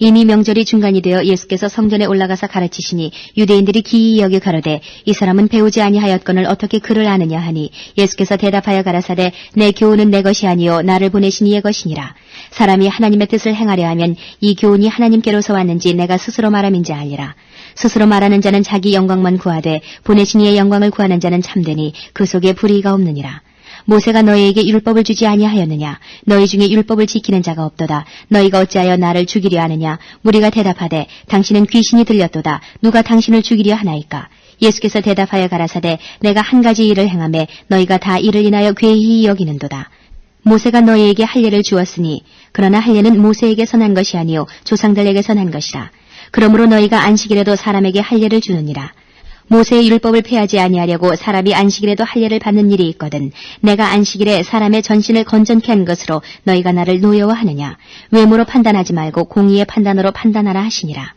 이미 명절이 중간이 되어 예수께서 성전에 올라가서 가르치시니 유대인들이 기이히 여겨 가로되 이 사람은 배우지 아니하였거늘 어떻게 그를 아느냐 하니 예수께서 대답하여 가라사대 내 교훈은 내 것이 아니요 나를 보내신 이의 것이니라. 사람이 하나님의 뜻을 행하려 하면 이 교훈이 하나님께로서 왔는지 내가 스스로 말함인지 알리라. 스스로 말하는 자는 자기 영광만 구하되 보내신 이의 영광을 구하는 자는 참되니 그 속에 불의가 없느니라. 모세가 너희에게 율법을 주지 아니하였느냐. 너희 중에 율법을 지키는 자가 없도다. 너희가 어찌하여 나를 죽이려 하느냐. 무리가 대답하되 당신은 귀신이 들렸도다. 누가 당신을 죽이려 하나이까. 예수께서 대답하여 가라사대 내가 한 가지 일을 행하매 너희가 다 이를 인하여 괴히 여기는도다. 모세가 너희에게 할례를 주었으니 그러나 할례는 모세에게서 난 것이 아니요 조상들에게서 난 것이라. 그러므로 너희가 안식일에도 사람에게 할례를 주느니라. 모세의 율법을 폐하지 아니하려고 사람이 안식일에도 할례를 받는 일이 있거든. 내가 안식일에 사람의 전신을 건전케 한 것으로 너희가 나를 노여워하느냐. 외모로 판단하지 말고 공의의 판단으로 판단하라 하시니라.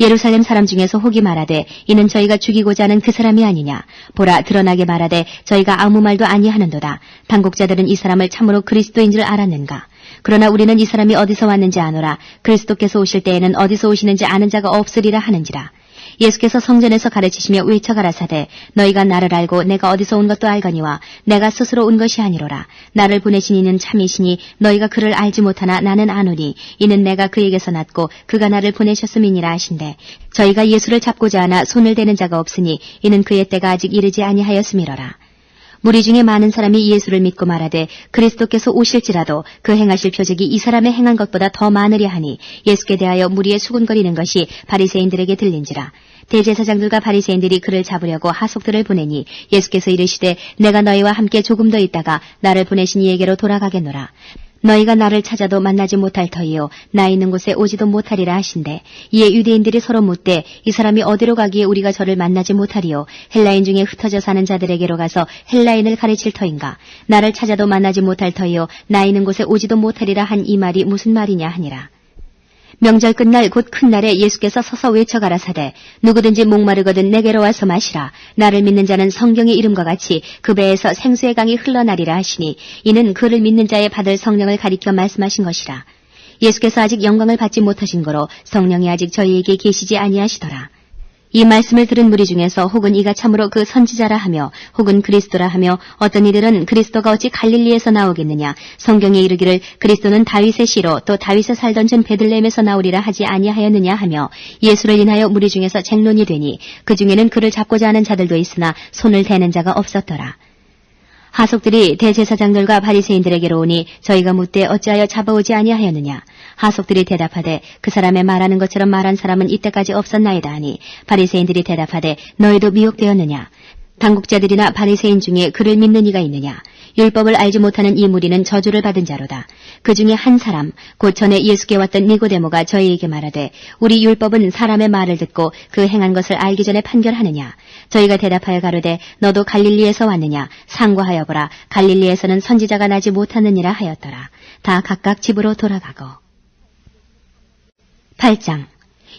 예루살렘 사람 중에서 혹이 말하되 이는 저희가 죽이고자 하는 그 사람이 아니냐. 보라 드러나게 말하되 저희가 아무 말도 아니하는도다. 당국자들은 이 사람을 참으로 그리스도인 줄 알았는가. 그러나 우리는 이 사람이 어디서 왔는지 아노라. 그리스도께서 오실 때에는 어디서 오시는지 아는 자가 없으리라 하는지라. 예수께서 성전에서 가르치시며 외쳐 가라사대 너희가 나를 알고 내가 어디서 온 것도 알거니와 내가 스스로 온 것이 아니로라. 나를 보내신 이는 참이시니 너희가 그를 알지 못하나 나는 아노니 이는 내가 그에게서 났고 그가 나를 보내셨음이니라 하신대. 저희가 예수를 잡고자 하나 손을 대는 자가 없으니 이는 그의 때가 아직 이르지 아니하였음이로라. 무리 중에 많은 사람이 예수를 믿고 말하되 그리스도께서 오실지라도 그 행하실 표적이 이 사람의 행한 것보다 더 많으려 하니 예수께 대하여 무리에 수군거리는 것이 바리새인들에게 들린지라. 대제사장들과 바리새인들이 그를 잡으려고 하속들을 보내니 예수께서 이르시되 내가 너희와 함께 조금 더 있다가 나를 보내신 이에게로 돌아가겠노라. 너희가 나를 찾아도 만나지 못할 터이요 나 있는 곳에 오지도 못하리라 하신대. 이에 유대인들이 서로 묻되 이 사람이 어디로 가기에 우리가 저를 만나지 못하리요. 헬라인 중에 흩어져 사는 자들에게로 가서 헬라인을 가르칠 터인가. 나를 찾아도 만나지 못할 터이요 나 있는 곳에 오지도 못하리라 한 이 말이 무슨 말이냐 하니라. 명절 끝날 곧 큰 날에 예수께서 서서 외쳐 가라사대 누구든지 목마르거든 내게로 와서 마시라. 나를 믿는 자는 성경의 이름과 같이 그 배에서 생수의 강이 흘러나리라 하시니 이는 그를 믿는 자의 받을 성령을 가리켜 말씀하신 것이라. 예수께서 아직 영광을 받지 못하신 거로 성령이 아직 저희에게 계시지 아니하시더라. 이 말씀을 들은 무리 중에서 혹은 이가 참으로 그 선지자라 하며 혹은 그리스도라 하며 어떤 이들은 그리스도가 어찌 갈릴리에서 나오겠느냐. 성경에 이르기를 그리스도는 다윗의 씨로 또 다윗의 살던 전 베들레헴에서 나오리라 하지 아니하였느냐 하며 예수를 인하여 무리 중에서 쟁론이 되니 그 중에는 그를 잡고자 하는 자들도 있으나 손을 대는 자가 없었더라. 하속들이 대제사장들과 바리새인들에게로 오니 저희가 묻되 어찌하여 잡아오지 아니하였느냐. 하속들이 대답하되 그 사람의 말하는 것처럼 말한 사람은 이때까지 없었나이다 하니 바리새인들이 대답하되 너희도 미혹되었느냐. 당국자들이나 바리새인 중에 그를 믿는 이가 있느냐. 율법을 알지 못하는 이 무리는 저주를 받은 자로다. 그 중에 한 사람 곧 전에 예수께 왔던 니고데모가 저희에게 말하되 우리 율법은 사람의 말을 듣고 그 행한 것을 알기 전에 판결하느냐. 저희가 대답하여 가로되 너도 갈릴리에서 왔느냐. 상고하여 보라. 갈릴리에서는 선지자가 나지 못하느니라 하였더라. 다 각각 집으로 돌아가고. 8장.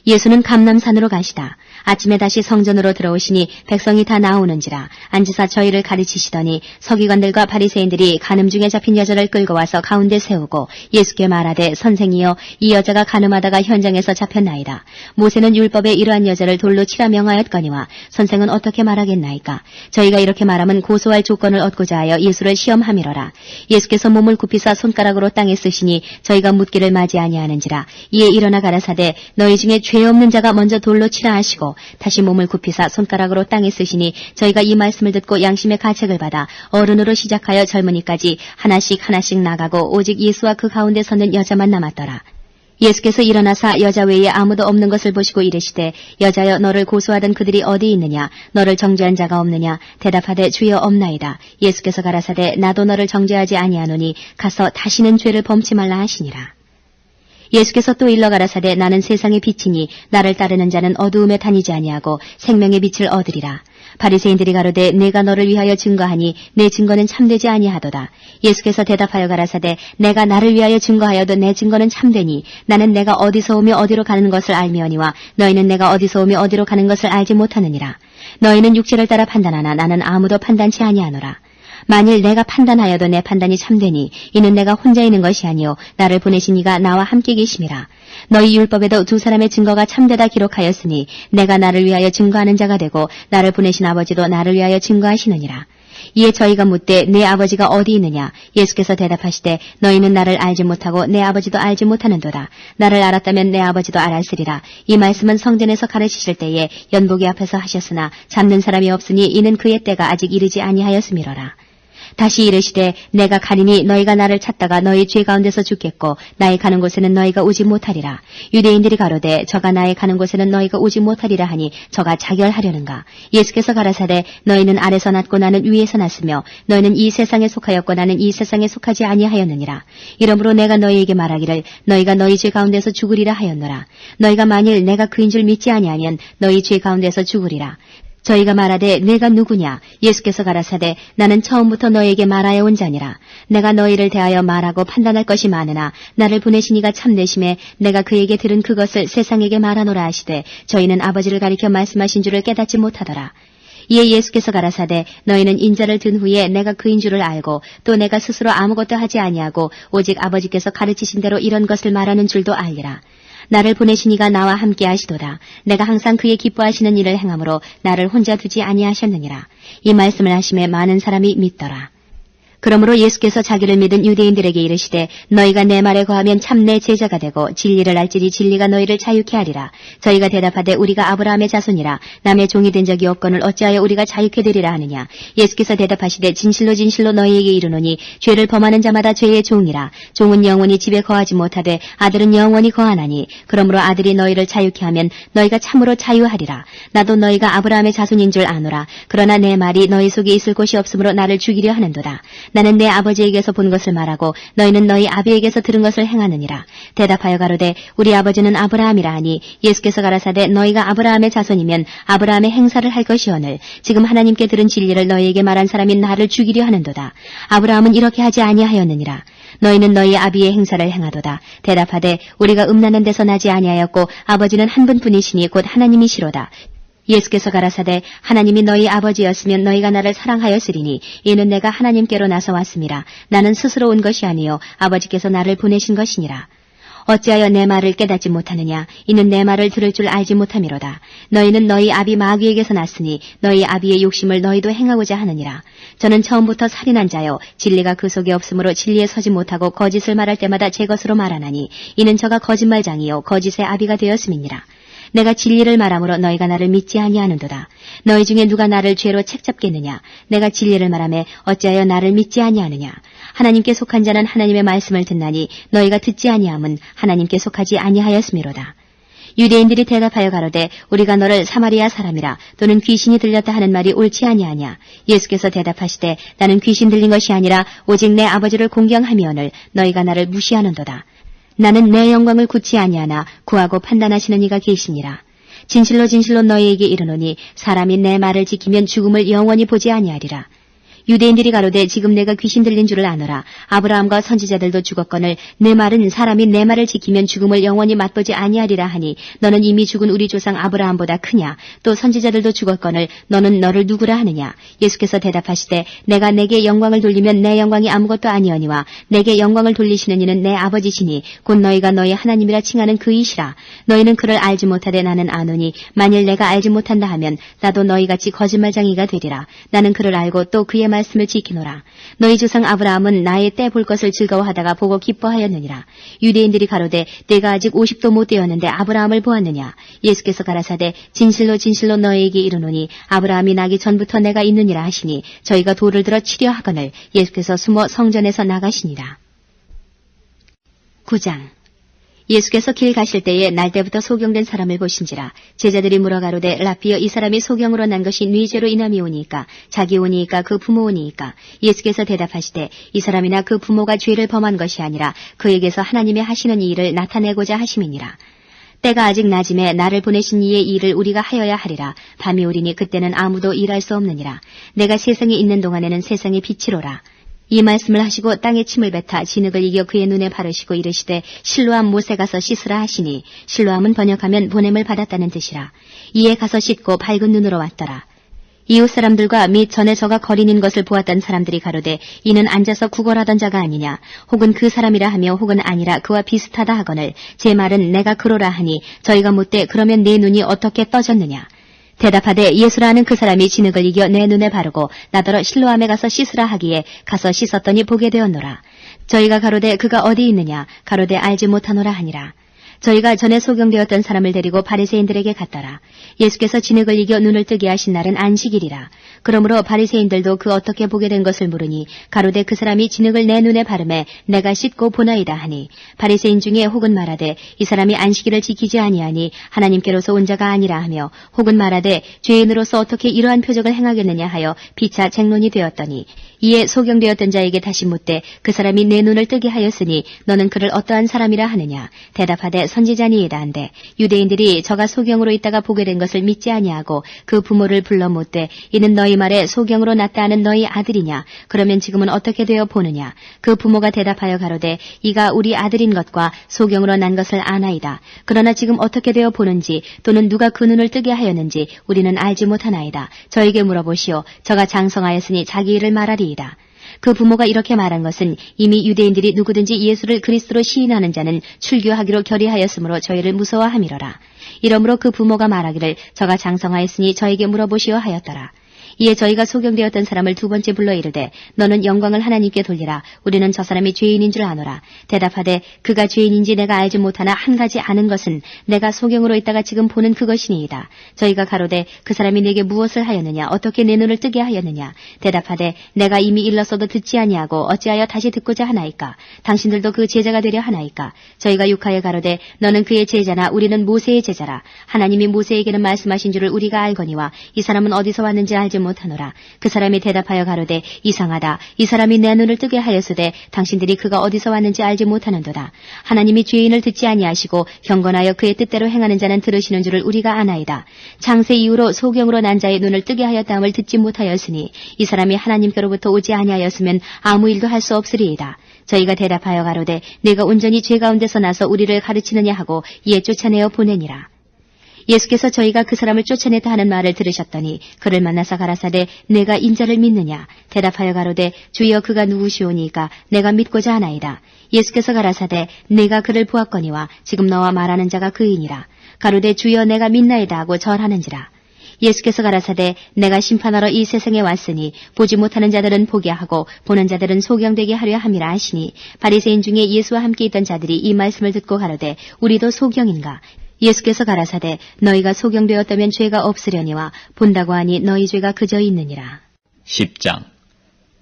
예수는 감람산으로 가시다. 아침에 다시 성전으로 들어오시니 백성이 다 나오는지라 앉으사 저희를 가르치시더니 서기관들과 바리새인들이 간음 중에 잡힌 여자를 끌고 와서 가운데 세우고 예수께 말하되 선생이여 이 여자가 간음하다가 현장에서 잡혔나이다. 모세는 율법에 이러한 여자를 돌로 치라 명하였거니와 선생은 어떻게 말하겠나이까. 저희가 이렇게 말하면 고소할 조건을 얻고자 하여 예수를 시험함이로라. 예수께서 몸을 굽히사 손가락으로 땅에 쓰시니 저희가 묻기를 맞이 아니하는지라. 이에 일어나 가라사대 너희 중에 죄 없는 자가 먼저 돌로 치라 하시고 다시 몸을 굽히사 손가락으로 땅에 쓰시니 저희가 이 말씀을 듣고 양심의 가책을 받아 어른으로 시작하여 젊은이까지 하나씩 나가고 오직 예수와 그 가운데 서는 여자만 남았더라. 예수께서 일어나사 여자 외에 아무도 없는 것을 보시고 이르시되 여자여 너를 고소하던 그들이 어디 있느냐. 너를 정죄한 자가 없느냐. 대답하되 주여 없나이다. 예수께서 가라사대 나도 너를 정죄하지 아니하노니 가서 다시는 죄를 범치 말라 하시니라. 예수께서 또 일러 가라사대 나는 세상의 빛이니 나를 따르는 자는 어두움에 다니지 아니하고 생명의 빛을 얻으리라. 바리새인들이 가로되 내가 너를 위하여 증거하니 내 증거는 참되지 아니하도다. 예수께서 대답하여 가라사대 내가 나를 위하여 증거하여도 내 증거는 참되니 나는 내가 어디서 오며 어디로 가는 것을 알미오니와 너희는 내가 어디서 오며 어디로 가는 것을 알지 못하느니라. 너희는 육체를 따라 판단하나 나는 아무도 판단치 아니하노라. 만일 내가 판단하여도 내 판단이 참되니 이는 내가 혼자 있는 것이 아니요 나를 보내신 이가 나와 함께 계심이라. 너희 율법에도 두 사람의 증거가 참되다 기록하였으니 내가 나를 위하여 증거하는 자가 되고 나를 보내신 아버지도 나를 위하여 증거하시느니라. 이에 저희가 묻되 내 아버지가 어디 있느냐. 예수께서 대답하시되 너희는 나를 알지 못하고 내 아버지도 알지 못하는도다. 나를 알았다면 내 아버지도 알았으리라. 이 말씀은 성전에서 가르치실 때에 연복이 앞에서 하셨으나 잡는 사람이 없으니 이는 그의 때가 아직 이르지 아니하였음이로라. 다시 이르시되 내가 가리니 너희가 나를 찾다가 너희 죄 가운데서 죽겠고 나의 가는 곳에는 너희가 오지 못하리라. 유대인들이 가로되 저가 나의 가는 곳에는 너희가 오지 못하리라 하니 저가 자결하려는가. 예수께서 가라사대 너희는 아래서 났고 나는 위에서 났으며 너희는 이 세상에 속하였고 나는 이 세상에 속하지 아니하였느니라. 이러므로 내가 너희에게 말하기를 너희가 너희 죄 가운데서 죽으리라 하였노라. 너희가 만일 내가 그인 줄 믿지 아니하면 너희 죄 가운데서 죽으리라. 저희가 말하되 내가 누구냐. 예수께서 가라사대 나는 처음부터 너희에게 말하여 온 자니라. 내가 너희를 대하여 말하고 판단할 것이 많으나 나를 보내신 이가 참되심에 내가 그에게 들은 그것을 세상에게 말하노라 하시되 저희는 아버지를 가리켜 말씀하신 줄을 깨닫지 못하더라. 이에 예수께서 가라사대 너희는 인자를 든 후에 내가 그인 줄을 알고 또 내가 스스로 아무것도 하지 아니하고 오직 아버지께서 가르치신 대로 이런 것을 말하는 줄도 알리라. 나를 보내신 이가 나와 함께 하시도다. 내가 항상 그의 기뻐하시는 일을 행함으로 나를 혼자 두지 아니하셨느니라. 이 말씀을 하심에 많은 사람이 믿더라. 그러므로 예수께서 자기를 믿은 유대인들에게 이르시되 너희가 내 말에 거하면 참 내 제자가 되고 진리를 알지니 진리가 너희를 자유케 하리라. 저희가 대답하되 우리가 아브라함의 자손이라 남의 종이 된 적이 없거늘 어찌하여 우리가 자유케 되리라 하느냐. 예수께서 대답하시되 진실로 진실로 너희에게 이르노니 죄를 범하는 자마다 죄의 종이라. 종은 영원히 집에 거하지 못하되 아들은 영원히 거하나니 그러므로 아들이 너희를 자유케 하면 너희가 참으로 자유하리라. 나도 너희가 아브라함의 자손인 줄 아노라. 그러나 내 말이 너희 속에 있을 곳이 없으므로 나를 죽이려 하는도다. 나는 내 아버지에게서 본 것을 말하고 너희는 너희 아비에게서 들은 것을 행하느니라. 대답하여 가로되 우리 아버지는 아브라함이라 하니 예수께서 가라사대 너희가 아브라함의 자손이면 아브라함의 행사를 할 것이오늘 지금 하나님께 들은 진리를 너희에게 말한 사람이 나를 죽이려 하는도다. 아브라함은 이렇게 하지 아니하였느니라. 너희는 너희 아비의 행사를 행하도다. 대답하되 우리가 음란한 데서 나지 아니하였고 아버지는 한 분뿐이시니 곧 하나님이시로다. 예수께서 가라사대 하나님이 너희 아버지였으면 너희가 나를 사랑하였으리니 이는 내가 하나님께로 나서 왔음이라. 나는 스스로 온 것이 아니요 아버지께서 나를 보내신 것이니라. 어찌하여 내 말을 깨닫지 못하느냐. 이는 내 말을 들을 줄 알지 못함이로다. 너희는 너희 아비 마귀에게서 났으니 너희 아비의 욕심을 너희도 행하고자 하느니라. 저는 처음부터 살인한 자요 진리가 그 속에 없으므로 진리에 서지 못하고 거짓을 말할 때마다 제 것으로 말하나니 이는 저가 거짓말장이요 거짓의 아비가 되었음이니라. 내가 진리를 말함으로 너희가 나를 믿지 아니하는도다. 너희 중에 누가 나를 죄로 책잡겠느냐? 내가 진리를 말하매 어찌하여 나를 믿지 아니하느냐? 하나님께 속한 자는 하나님의 말씀을 듣나니 너희가 듣지 아니함은 하나님께 속하지 아니하였음이로다. 유대인들이 대답하여 가로되 우리가 너를 사마리아 사람이라 또는 귀신이 들렸다 하는 말이 옳지 아니하냐. 예수께서 대답하시되 나는 귀신 들린 것이 아니라 오직 내 아버지를 공경하미오늘 너희가 나를 무시하는도다. 나는 내 영광을 굳지 아니하나 구하고 판단하시는 이가 계시니라. 진실로 진실로 너희에게 이르노니 사람이 내 말을 지키면 죽음을 영원히 보지 아니하리라. 유대인들이 가로되 지금 내가 귀신 들린 줄을 아노라. 아브라함과 선지자들도 죽었거늘 내 말은 사람이 내 말을 지키면 죽음을 영원히 맛보지 아니하리라 하니 너는 이미 죽은 우리 조상 아브라함보다 크냐? 또 선지자들도 죽었거늘 너는 너를 누구라 하느냐? 예수께서 대답하시되 내가 내게 영광을 돌리면 내 영광이 아무것도 아니오니와 내게 영광을 돌리시는 이는 내 아버지시니 곧 너희가 너희 하나님이라 칭하는 그이시라. 너희는 그를 알지 못하되 나는 아노니 만일 내가 알지 못한다 하면 나도 너희같이 거짓말쟁이가 되리라. 나는 그를 알고 또 그의 말씀을 지키노라. 너희 조상 아브라함은 나의 때 볼 것을 즐거워하다가 보고 기뻐하였느니라. 유대인들이 가로되 내가 아직 50도 못 되었는데 아브라함을 보았느냐. 예수께서 가라사대 진실로 진실로 너희에게 이르노니 아브라함이 나기 전부터 내가 있느니라 하시니 저희가 돌을 들어 치려 하거늘 예수께서 숨어 성전에서 나가시니라. 9장. 예수께서 길 가실 때에 날 때부터 소경된 사람을 보신지라. 제자들이 물어 가로되 라피여 이 사람이 소경으로 난 것이 네 죄로 인함이오니이까 자기 오니이까 그 부모오니이까. 예수께서 대답하시되 이 사람이나 그 부모가 죄를 범한 것이 아니라 그에게서 하나님의 하시는 이 일을 나타내고자 하심이니라. 때가 아직 낮음에 나를 보내신 이의 일을 우리가 하여야 하리라. 밤이 오리니 그때는 아무도 일할 수 없느니라. 내가 세상에 있는 동안에는 세상의 빛이로라. 이 말씀을 하시고 땅에 침을 뱉어 진흙을 이겨 그의 눈에 바르시고 이르시되 실로암 못에 가서 씻으라 하시니 실로암은 번역하면 보냄을 받았다는 뜻이라. 이에 가서 씻고 밝은 눈으로 왔더라. 이웃 사람들과 및 전에 저가 거린인 것을 보았던 사람들이 가로되 이는 앉아서 구걸하던 자가 아니냐. 혹은 그 사람이라 하며 혹은 아니라 그와 비슷하다 하거늘 제 말은 내가 그로라 하니 저희가 묻되 그러면 네 눈이 어떻게 떠졌느냐. 대답하되 예수라는 그 사람이 진흙을 이겨 내 눈에 바르고 나더러 실로암에 가서 씻으라 하기에 가서 씻었더니 보게 되었노라. 저희가 가로되 그가 어디 있느냐. 가로되 알지 못하노라 하니라. 저희가 전에 소경되었던 사람을 데리고 바리새인들에게 갔더라. 예수께서 진흙을 이겨 눈을 뜨게 하신 날은 안식일이라. 그러므로 바리새인들도 그 어떻게 보게 된 것을 물으니 가로되 그 사람이 진흙을 내 눈에 바르매 내가 씻고 보나이다 하니 바리새인 중에 혹은 말하되 이 사람이 안식일을 지키지 아니하니 하나님께로서 온 자가 아니라 하며 혹은 말하되 죄인으로서 어떻게 이러한 표적을 행하겠느냐 하여 피차 쟁론이 되었더니 이에 소경되었던 자에게 다시 묻되 그 사람이 내 눈을 뜨게 하였으니 너는 그를 어떠한 사람이라 하느냐. 대답하되 선지자니이다 한데 유대인들이 저가 소경으로 있다가 보게 된 것을 믿지 아니하고 그 부모를 불러 묻되 이는 너희 말에 소경으로 났다 하는 너희 아들이냐. 그러면 지금은 어떻게 되어 보느냐. 그 부모가 대답하여 가로되 이가 우리 아들인 것과 소경으로 난 것을 아나이다. 그러나 지금 어떻게 되어 보는지 또는 누가 그 눈을 뜨게 하였는지 우리는 알지 못하나이다. 저에게 물어보시오. 저가 장성하였으니 자기 일을 말하리이다. 그 부모가 이렇게 말한 것은 이미 유대인들이 누구든지 예수를 그리스도로 시인하는 자는 출교하기로 결의하였으므로 저희를 무서워함이로라. 이러므로 그 부모가 말하기를 저가 장성하였으니 저에게 물어보시오 하였더라. 이에 저희가 소경되었던 사람을 두 번째 불러 이르되 너는 영광을 하나님께 돌리라. 우리는 저 사람이 죄인인 줄 아노라. 대답하되 그가 죄인인지 내가 알지 못하나 한 가지 아는 것은 내가 소경으로 있다가 지금 보는 그것이니이다. 저희가 가로되 그 사람이 내게 무엇을 하였느냐. 어떻게 내 눈을 뜨게 하였느냐. 대답하되 내가 이미 일렀어도 듣지 아니하고 어찌하여 다시 듣고자 하나이까. 당신들도 그 제자가 되려 하나이까. 저희가 육하여 가로되 너는 그의 제자나 우리는 모세의 제자라. 하나님이 모세에게는 말씀하신 줄을 우리가 알거니와 이 사람은 어디서 왔는지 알지 못하노라. 그 사람이 대답하여 가로되 이상하다. 이 사람이 내 눈을 뜨게 하였으되 당신들이 그가 어디서 왔는지 알지 못하는도다. 하나님이 죄인을 듣지 아니하시고 경건하여 그의 뜻대로 행하는 자는 들으시는 줄을 우리가 아나이다. 창세 이후로 소경으로 난 자의 눈을 뜨게 하였다함을 듣지 못하였으니 이 사람이 하나님께로부터 오지 아니하였으면 아무 일도 할 수 없으리이다. 저희가 대답하여 가로되 네가 온전히 죄 가운데서 나서 우리를 가르치느냐 하고 이에 쫓아내어 보내니라. 예수께서 저희가 그 사람을 쫓아냈다 하는 말을 들으셨더니 그를 만나서 가라사대 내가 인자를 믿느냐. 대답하여 가로되 주여 그가 누구시오니이까 내가 믿고자 하나이다. 예수께서 가라사대 내가 그를 보았거니와 지금 너와 말하는 자가 그이니라. 가로되 주여 내가 믿나이다 하고 절하는지라. 예수께서 가라사대 내가 심판하러 이 세상에 왔으니 보지 못하는 자들은 보게 하고 보는 자들은 소경되게 하려 함이라 하시니 바리새인 중에 예수와 함께 있던 자들이 이 말씀을 듣고 가로되 우리도 소경인가. 예수께서 가라사대 너희가 소경되었다면 죄가 없으려니와 본다고 하니 너희 죄가 그저 있느니라. 10장.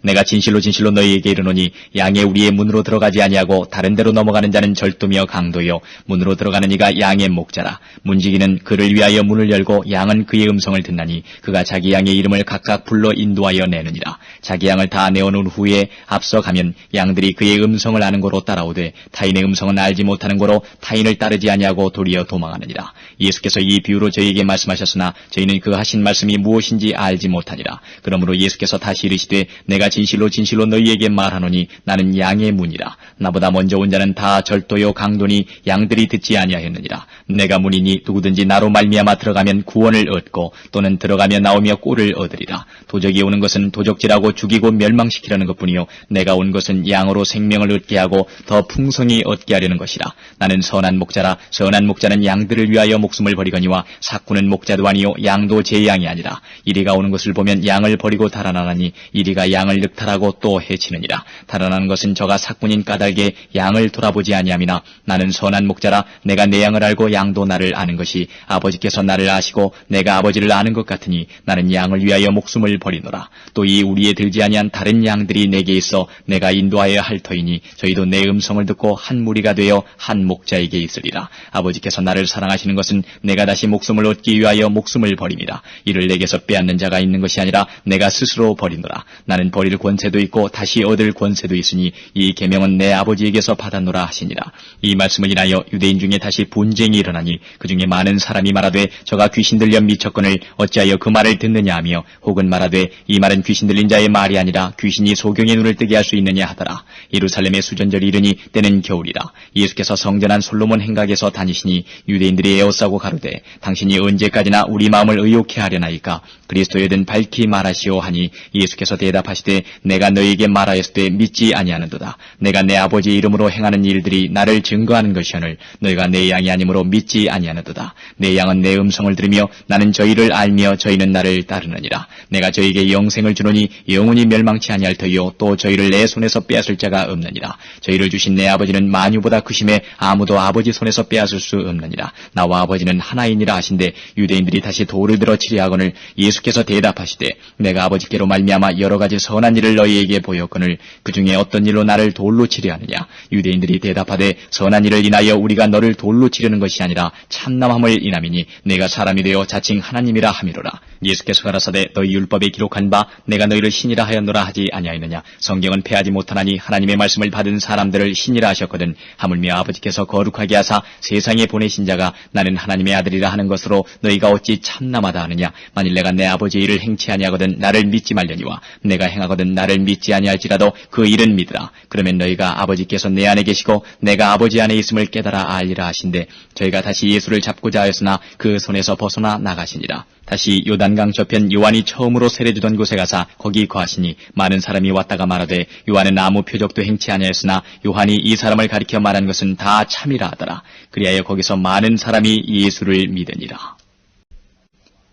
내가 진실로 진실로 너희에게 이르노니 양의 우리의 문으로 들어가지 아니하고 다른 데로 넘어가는 자는 절도며 강도요 문으로 들어가는 이가 양의 목자라. 문지기는 그를 위하여 문을 열고 양은 그의 음성을 듣나니 그가 자기 양의 이름을 각각 불러 인도하여 내느니라. 자기 양을 다 내어놓은 후에 앞서 가면 양들이 그의 음성을 아는 고로 따라오되 타인의 음성은 알지 못하는 고로 타인을 따르지 아니하고 도리어 도망하느니라. 예수께서 이 비유로 저희에게 말씀하셨으나 저희는 그 하신 말씀이 무엇인지 알지 못하니라. 그러므로 예수께서 다시 이르시되 내가 진실로 진실로 너희에게 말하노니 나는 양의 문이라. 나보다 먼저 온 자는 다 절도요 강도니 양들이 듣지 아니하였느니라. 내가 문이니 누구든지 나로 말미암아 들어가면 구원을 얻고 또는 들어가며 나오며 꼴을 얻으리라. 도적이 오는 것은 도적질하고 죽이고 멸망시키려는 것뿐이요 내가 온 것은 양으로 생명을 얻게 하고 더 풍성히 얻게 하려는 것이라. 나는 선한 목자라. 선한 목자는 양들을 위하여 목숨을 버리거니와 삭구는 목자도 아니요 양도 제 양이 아니라. 이리가 오는 것을 보면 양을 버리고 달아나나니 이리가 양을 늑탈하고 또 해치느니라. 달아나는 것은 저가 삭군인 까닭에 양을 돌아보지 아니함이나 나는 선한 목자라. 내가 내 양을 알고 양도 나를 아는 것이 아버지께서 나를 아시고 내가 아버지를 아는 것 같으니 나는 양을 위하여 목숨을 버리노라. 또 이 우리에 들지 아니한 다른 양들이 내게 있어 내가 인도하여야 할 터이니 저희도 내 음성을 듣고 한 무리가 되어 한 목자에게 있으리라. 아버지께서 나를 사랑하시는 것은 내가 다시 목숨을 얻기 위하여 목숨을 버림이라. 이를 내게서 빼앗는 자가 있는 것이 아니라 내가 스스로 버리노라. 나는 버릴 권세도 있고 다시 얻을 권세도 있으니 이 계명은 내 아버지에게서 받았노라 하시니라. 이 말씀을 인하여 유대인 중에 다시 분쟁이 일어나니 그 중에 많은 사람이 말하되 저가 귀신 들려 미쳤거늘 어찌하여 그 말을 듣느냐 하며 혹은 말하되 이 말은 귀신 들린 자의 말이 아니라 귀신이 소경의 눈을 뜨게 할 수 있느냐 하더라. 예루살렘의 수전절이 이르니 때는 겨울이라. 예수께서 성전한 솔로몬 행각에서 다니시니 유대인들이 에워싸고 가로되 당신이 언제까지나 우리 마음을 의욕해 하려나이까. 그리스도여든 밝히 말하시오 하니 예수께서 대답하시되 내가 너희에게 말하였을 때 믿지 아니하는도다. 내가 내 아버지의 이름으로 행하는 일들이 나를 증거하는 것이오늘 너희가 내 양이 아니므로 믿지 아니하는도다. 내 양은 내 음성을 들으며 나는 저희를 알며 저희는 나를 따르느니라. 내가 저희에게 영생을 주노니 영원히 멸망치 아니할 터이요 또 저희를 내 손에서 빼앗을 자가 없느니라. 저희를 주신 내 아버지는 만유보다 크심에 아무도 아버지 손에서 빼앗을 수 없느니라. 나와 아버지는 하나이니라 하신대 유대인들이 다시 돌을 들어 치리하거늘 예수께서 대답하시되 내가 아버지께로 말미암아 여러 가지 선한 일을 너희에게 보였거늘 그 중에 어떤 일로 나를 돌로 치려 하느냐. 유대인들이 대답하되 선한 일을 인하여 우리가 너를 돌로 치려는 것이 아니라 참남함을 인함이니 내가 사람이 되어 자칭 하나님이라 함이로라. 예수께서 가라사대 너희 율법에 기록한 바 내가 너희를 신이라 하였노라 하지 아니하였느냐. 성경은 패하지 못하나니 하나님의 말씀을 받은 사람들을 신이라 하셨거든. 하물며 아버지께서 거룩하게 하사 세상에 보내신 자가 나는 하나님의 아들이라 하는 것으로 너희가 어찌 참남하다 하느냐. 만일 내가 내 아버지의 일을 행치 아니하거든 나를 믿지 말려니와 내가 행하거든 나를 믿지 아니할지라도 그 일은 믿으라. 그러면 너희가 아버지께서 내 안에 계시고 내가 아버지 안에 있음을 깨달아 알리라 하신대 저희가 다시 예수를 잡고자 하였으나 그 손에서 벗어나 나가시니라. 다시 요단강 저편 요한이 처음으로 세례주던 곳에 가사 거기 거하시니 많은 사람이 왔다가 말하되 요한은 아무 표적도 행치 아니하였으나 요한이 이 사람을 가리켜 말한 것은 다 참이라 하더라. 그리하여 거기서 많은 사람이 예수를 믿으니라.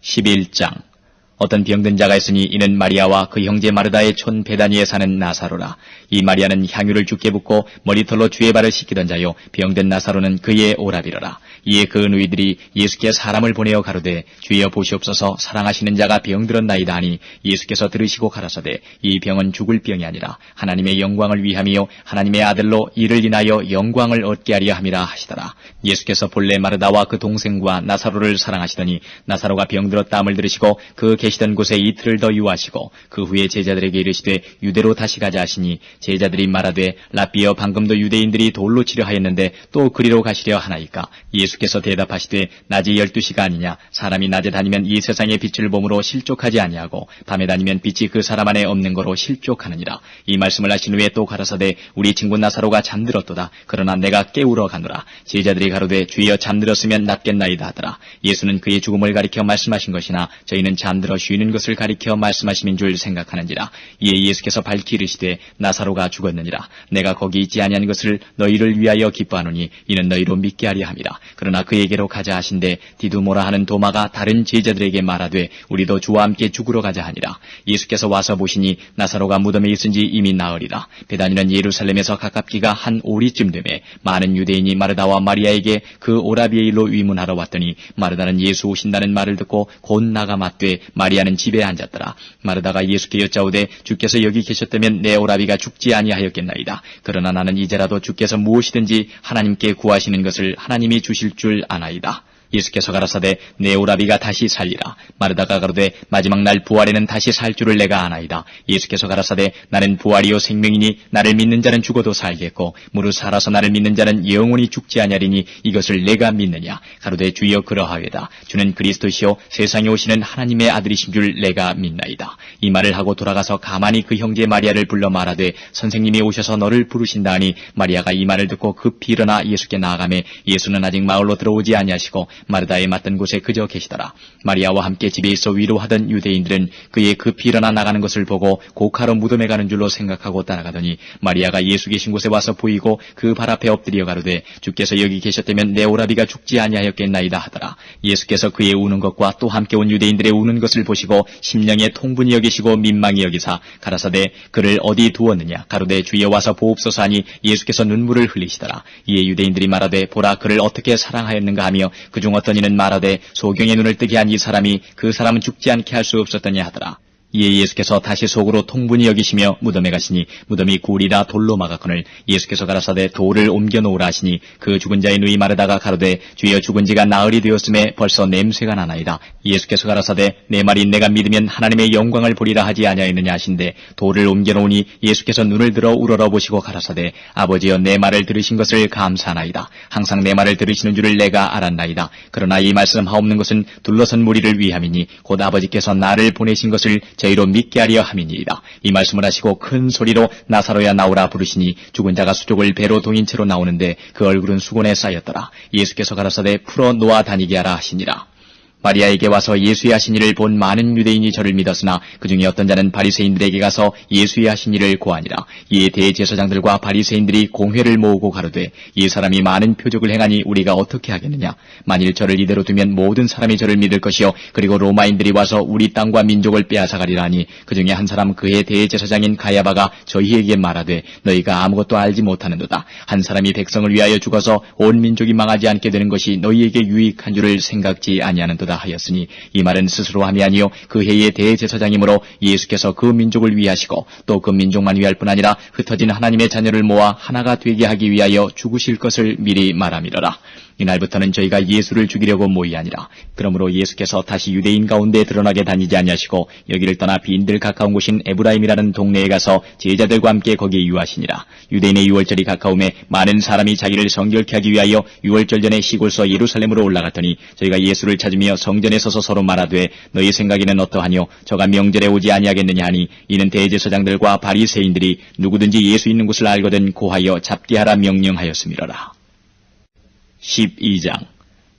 11장. 어떤 병든 자가 있으니 이는 마리아와 그 형제 마르다의 촌 베다니에 사는 나사로라. 이 마리아는 향유를 주께 붓고 머리털로 주의 발을 씻기던 자요 병든 나사로는 그의 오라비러라. 이에 그 누이들이 예수께 사람을 보내어 가로되 주여 보시옵소서 사랑하시는 자가 병들었나이다 하니 예수께서 들으시고 가라사대 이 병은 죽을 병이 아니라 하나님의 영광을 위함이요 하나님의 아들로 이를 인하여 영광을 얻게 하려 함이라 하시더라. 예수께서 본래 마르다와 그 동생과 나사로를 사랑하시더니 나사로가 병들었다함을 들으시고 그 계시던 곳에 이틀을 더 유하시고 그 후에 제자들에게 이르시되 유대로 다시 가자 하시니 제자들이 말하되 라삐여 방금도 유대인들이 돌로 치려 하였는데 또 그리로 가시려 하나이까. 예수께서 대답하시되 낮이 12시가 아니냐. 사람이 낮에 다니면 이 세상의 빛을 보므로 실족하지 아니하고 밤에 다니면 빛이 그 사람 안에 없는 거로 실족하느니라. 이 말씀을 하신 후에 또 가라사대 우리 친구 나사로가 잠들었도다. 그러나 내가 깨우러 가노라. 제자들이 가로되 주여 잠들었으면 낫겠나이다 하더라. 예수는 그의 죽음을 가리켜 말씀하신 것이나 저희는 잠들었 죽음에서 쉬는 것을 가리켜 말씀하심인 줄 생각하는지라. 이에 예수께서 밝히 이르시되 나사로가 죽었느니라. 내가 거기 있지 아니한 것을 너희를 위하여 기뻐하노니 이는 너희로 믿게 하려 함이라. 그러나 그에게로 가자 하신대 디두모라 하는 도마가 다른 제자들에게 말하되 우리도 주와 함께 죽으러 가자 하니라. 예수께서 와서 보시니 나사로가 무덤에 있은지 이미 나으리라. 베다니는 예루살렘에서 가깝기가 한 오리쯤 되매 많은 유대인이 마르다와 마리아에게 그 오라비의 일로 위문하러 왔더니 마르다는 예수 오신다는 말을 듣고 곧 나가 맞되 마리아는 집에 앉았더라. 마르다가 예수께 여짜오되 주께서 여기 계셨다면 내 오라비가 죽지 아니하였겠나이다. 그러나 나는 이제라도 주께서 무엇이든지 하나님께 구하시는 것을 하나님이 주실 줄 아나이다. 예수께서 가라사대 내 오라비가 다시 살리라. 마르다가 가로되 마지막 날 부활에는 다시 살 줄을 내가 아나이다. 예수께서 가라사대 나는 부활이요 생명이니 나를 믿는 자는 죽어도 살겠고 무릇 살아서 나를 믿는 자는 영원히 죽지 아니하리니 이것을 내가 믿느냐. 가로되 주여 그러하외다. 주는 그리스도시요 세상에 오시는 하나님의 아들이신 줄 내가 믿나이다. 이 말을 하고 돌아가서 가만히 그 형제 마리아를 불러 말하되 선생님이 오셔서 너를 부르신다 하니 마리아가 이 말을 듣고 급히 일어나 예수께 나아가매 예수는 아직 마을로 들어오지 아니하시고 마르다에 맞던 곳에 그저 계시더라. 마리아와 함께 집에 있어 위로하던 유대인들은 그의 급히 일어나 나가는 것을 보고 고카로 무덤에 가는 줄로 생각하고 따라가더니 마리아가 예수 계신 곳에 와서 보이고 그 발 앞에 엎드려 가로되 주께서 여기 계셨다면 내 오라비가 죽지 아니하였겠나이다 하더라. 예수께서 그의 우는 것과 또 함께 온 유대인들의 우는 것을 보시고 심령에 통분히 여기시고 민망히 여기사 가라사대 그를 어디 두었느냐. 가로되 주여 와서 보옵소서 하니 예수께서 눈물을 흘리시더라. 이에 유대인들이 말하되 보라 그를 어떻게 사랑하였는가 하며 그중 어떤 이는 말하되 소경의 눈을 뜨게 한 이 사람이 그 사람은 죽지 않게 할 수 없었더냐 하더라. 이에 예수께서 다시 속으로 통분히 여기시며 무덤에 가시니 무덤이 굴이라 돌로 막았거늘 예수께서 가라사대 돌을 옮겨 놓으라 하시니 그 죽은 자의 누이 마르다가 가로되 주여 죽은 지가 나흘이 되었음에 벌써 냄새가 나나이다. 예수께서 가라사대 내 말이 내가 믿으면 하나님의 영광을 보리라 하지 아니하였느냐 하신데 돌을 옮겨 놓으니 예수께서 눈을 들어 우러러 보시고 가라사대 아버지여 내 말을 들으신 것을 감사하나이다. 항상 내 말을 들으시는 줄을 내가 알았나이다. 그러나 이 말씀 하옵는 것은 둘러선 무리를 위함이니 곧 아버지께서 나를 보내신 것을 저희로 믿게 하려 함이니이다. 이 말씀을 하시고 큰 소리로 나사로야 나오라 부르시니 죽은 자가 수족을 배로 동인 채로 나오는데 그 얼굴은 수건에 쌓였더라. 예수께서 가라사대 풀어 놓아 다니게 하라 하시니라. 마리아에게 와서 예수의 하신 일을 본 많은 유대인이 저를 믿었으나 그중에 어떤 자는 바리새인들에게 가서 예수의 하신 일을 고하니라. 이에 대제사장들과 바리새인들이 공회를 모으고 가로되 이 사람이 많은 표적을 행하니 우리가 어떻게 하겠느냐. 만일 저를 이대로 두면 모든 사람이 저를 믿을 것이요 그리고 로마인들이 와서 우리 땅과 민족을 빼앗아가리라 하니 그중에 한 사람 그의 대제사장인 가야바가 저희에게 말하되 너희가 아무것도 알지 못하는도다. 한 사람이 백성을 위하여 죽어서 온 민족이 망하지 않게 되는 것이 너희에게 유익한 줄을 생각지 아니하는도다 하였으니 이 말은 스스로 함이 아니요 그 해의 대제사장이므로 예수께서 그 민족을 위하시고 또 그 민족만 위할 뿐 아니라 흩어진 하나님의 자녀를 모아 하나가 되게 하기 위하여 죽으실 것을 미리 말함이러라. 이날부터는 저희가 예수를 죽이려고 모이 아니라 그러므로 예수께서 다시 유대인 가운데 드러나게 다니지 아니하시고 여기를 떠나 빈들 가까운 곳인 에브라임이라는 동네에 가서 제자들과 함께 거기에 유하시니라. 유대인의 유월절이 가까움에 많은 사람이 자기를 성결케 하기 위하여 유월절 전에 시골서 예루살렘으로 올라갔더니 저희가 예수를 찾으며 성전에 서서 서로 말하되 너희 생각에는 어떠하뇨? 저가 명절에 오지 아니하겠느냐 하니 이는 대제사장들과 바리새인들이 누구든지 예수 있는 곳을 알거든 고하여 잡게 하라 명령하였음이로라. 12장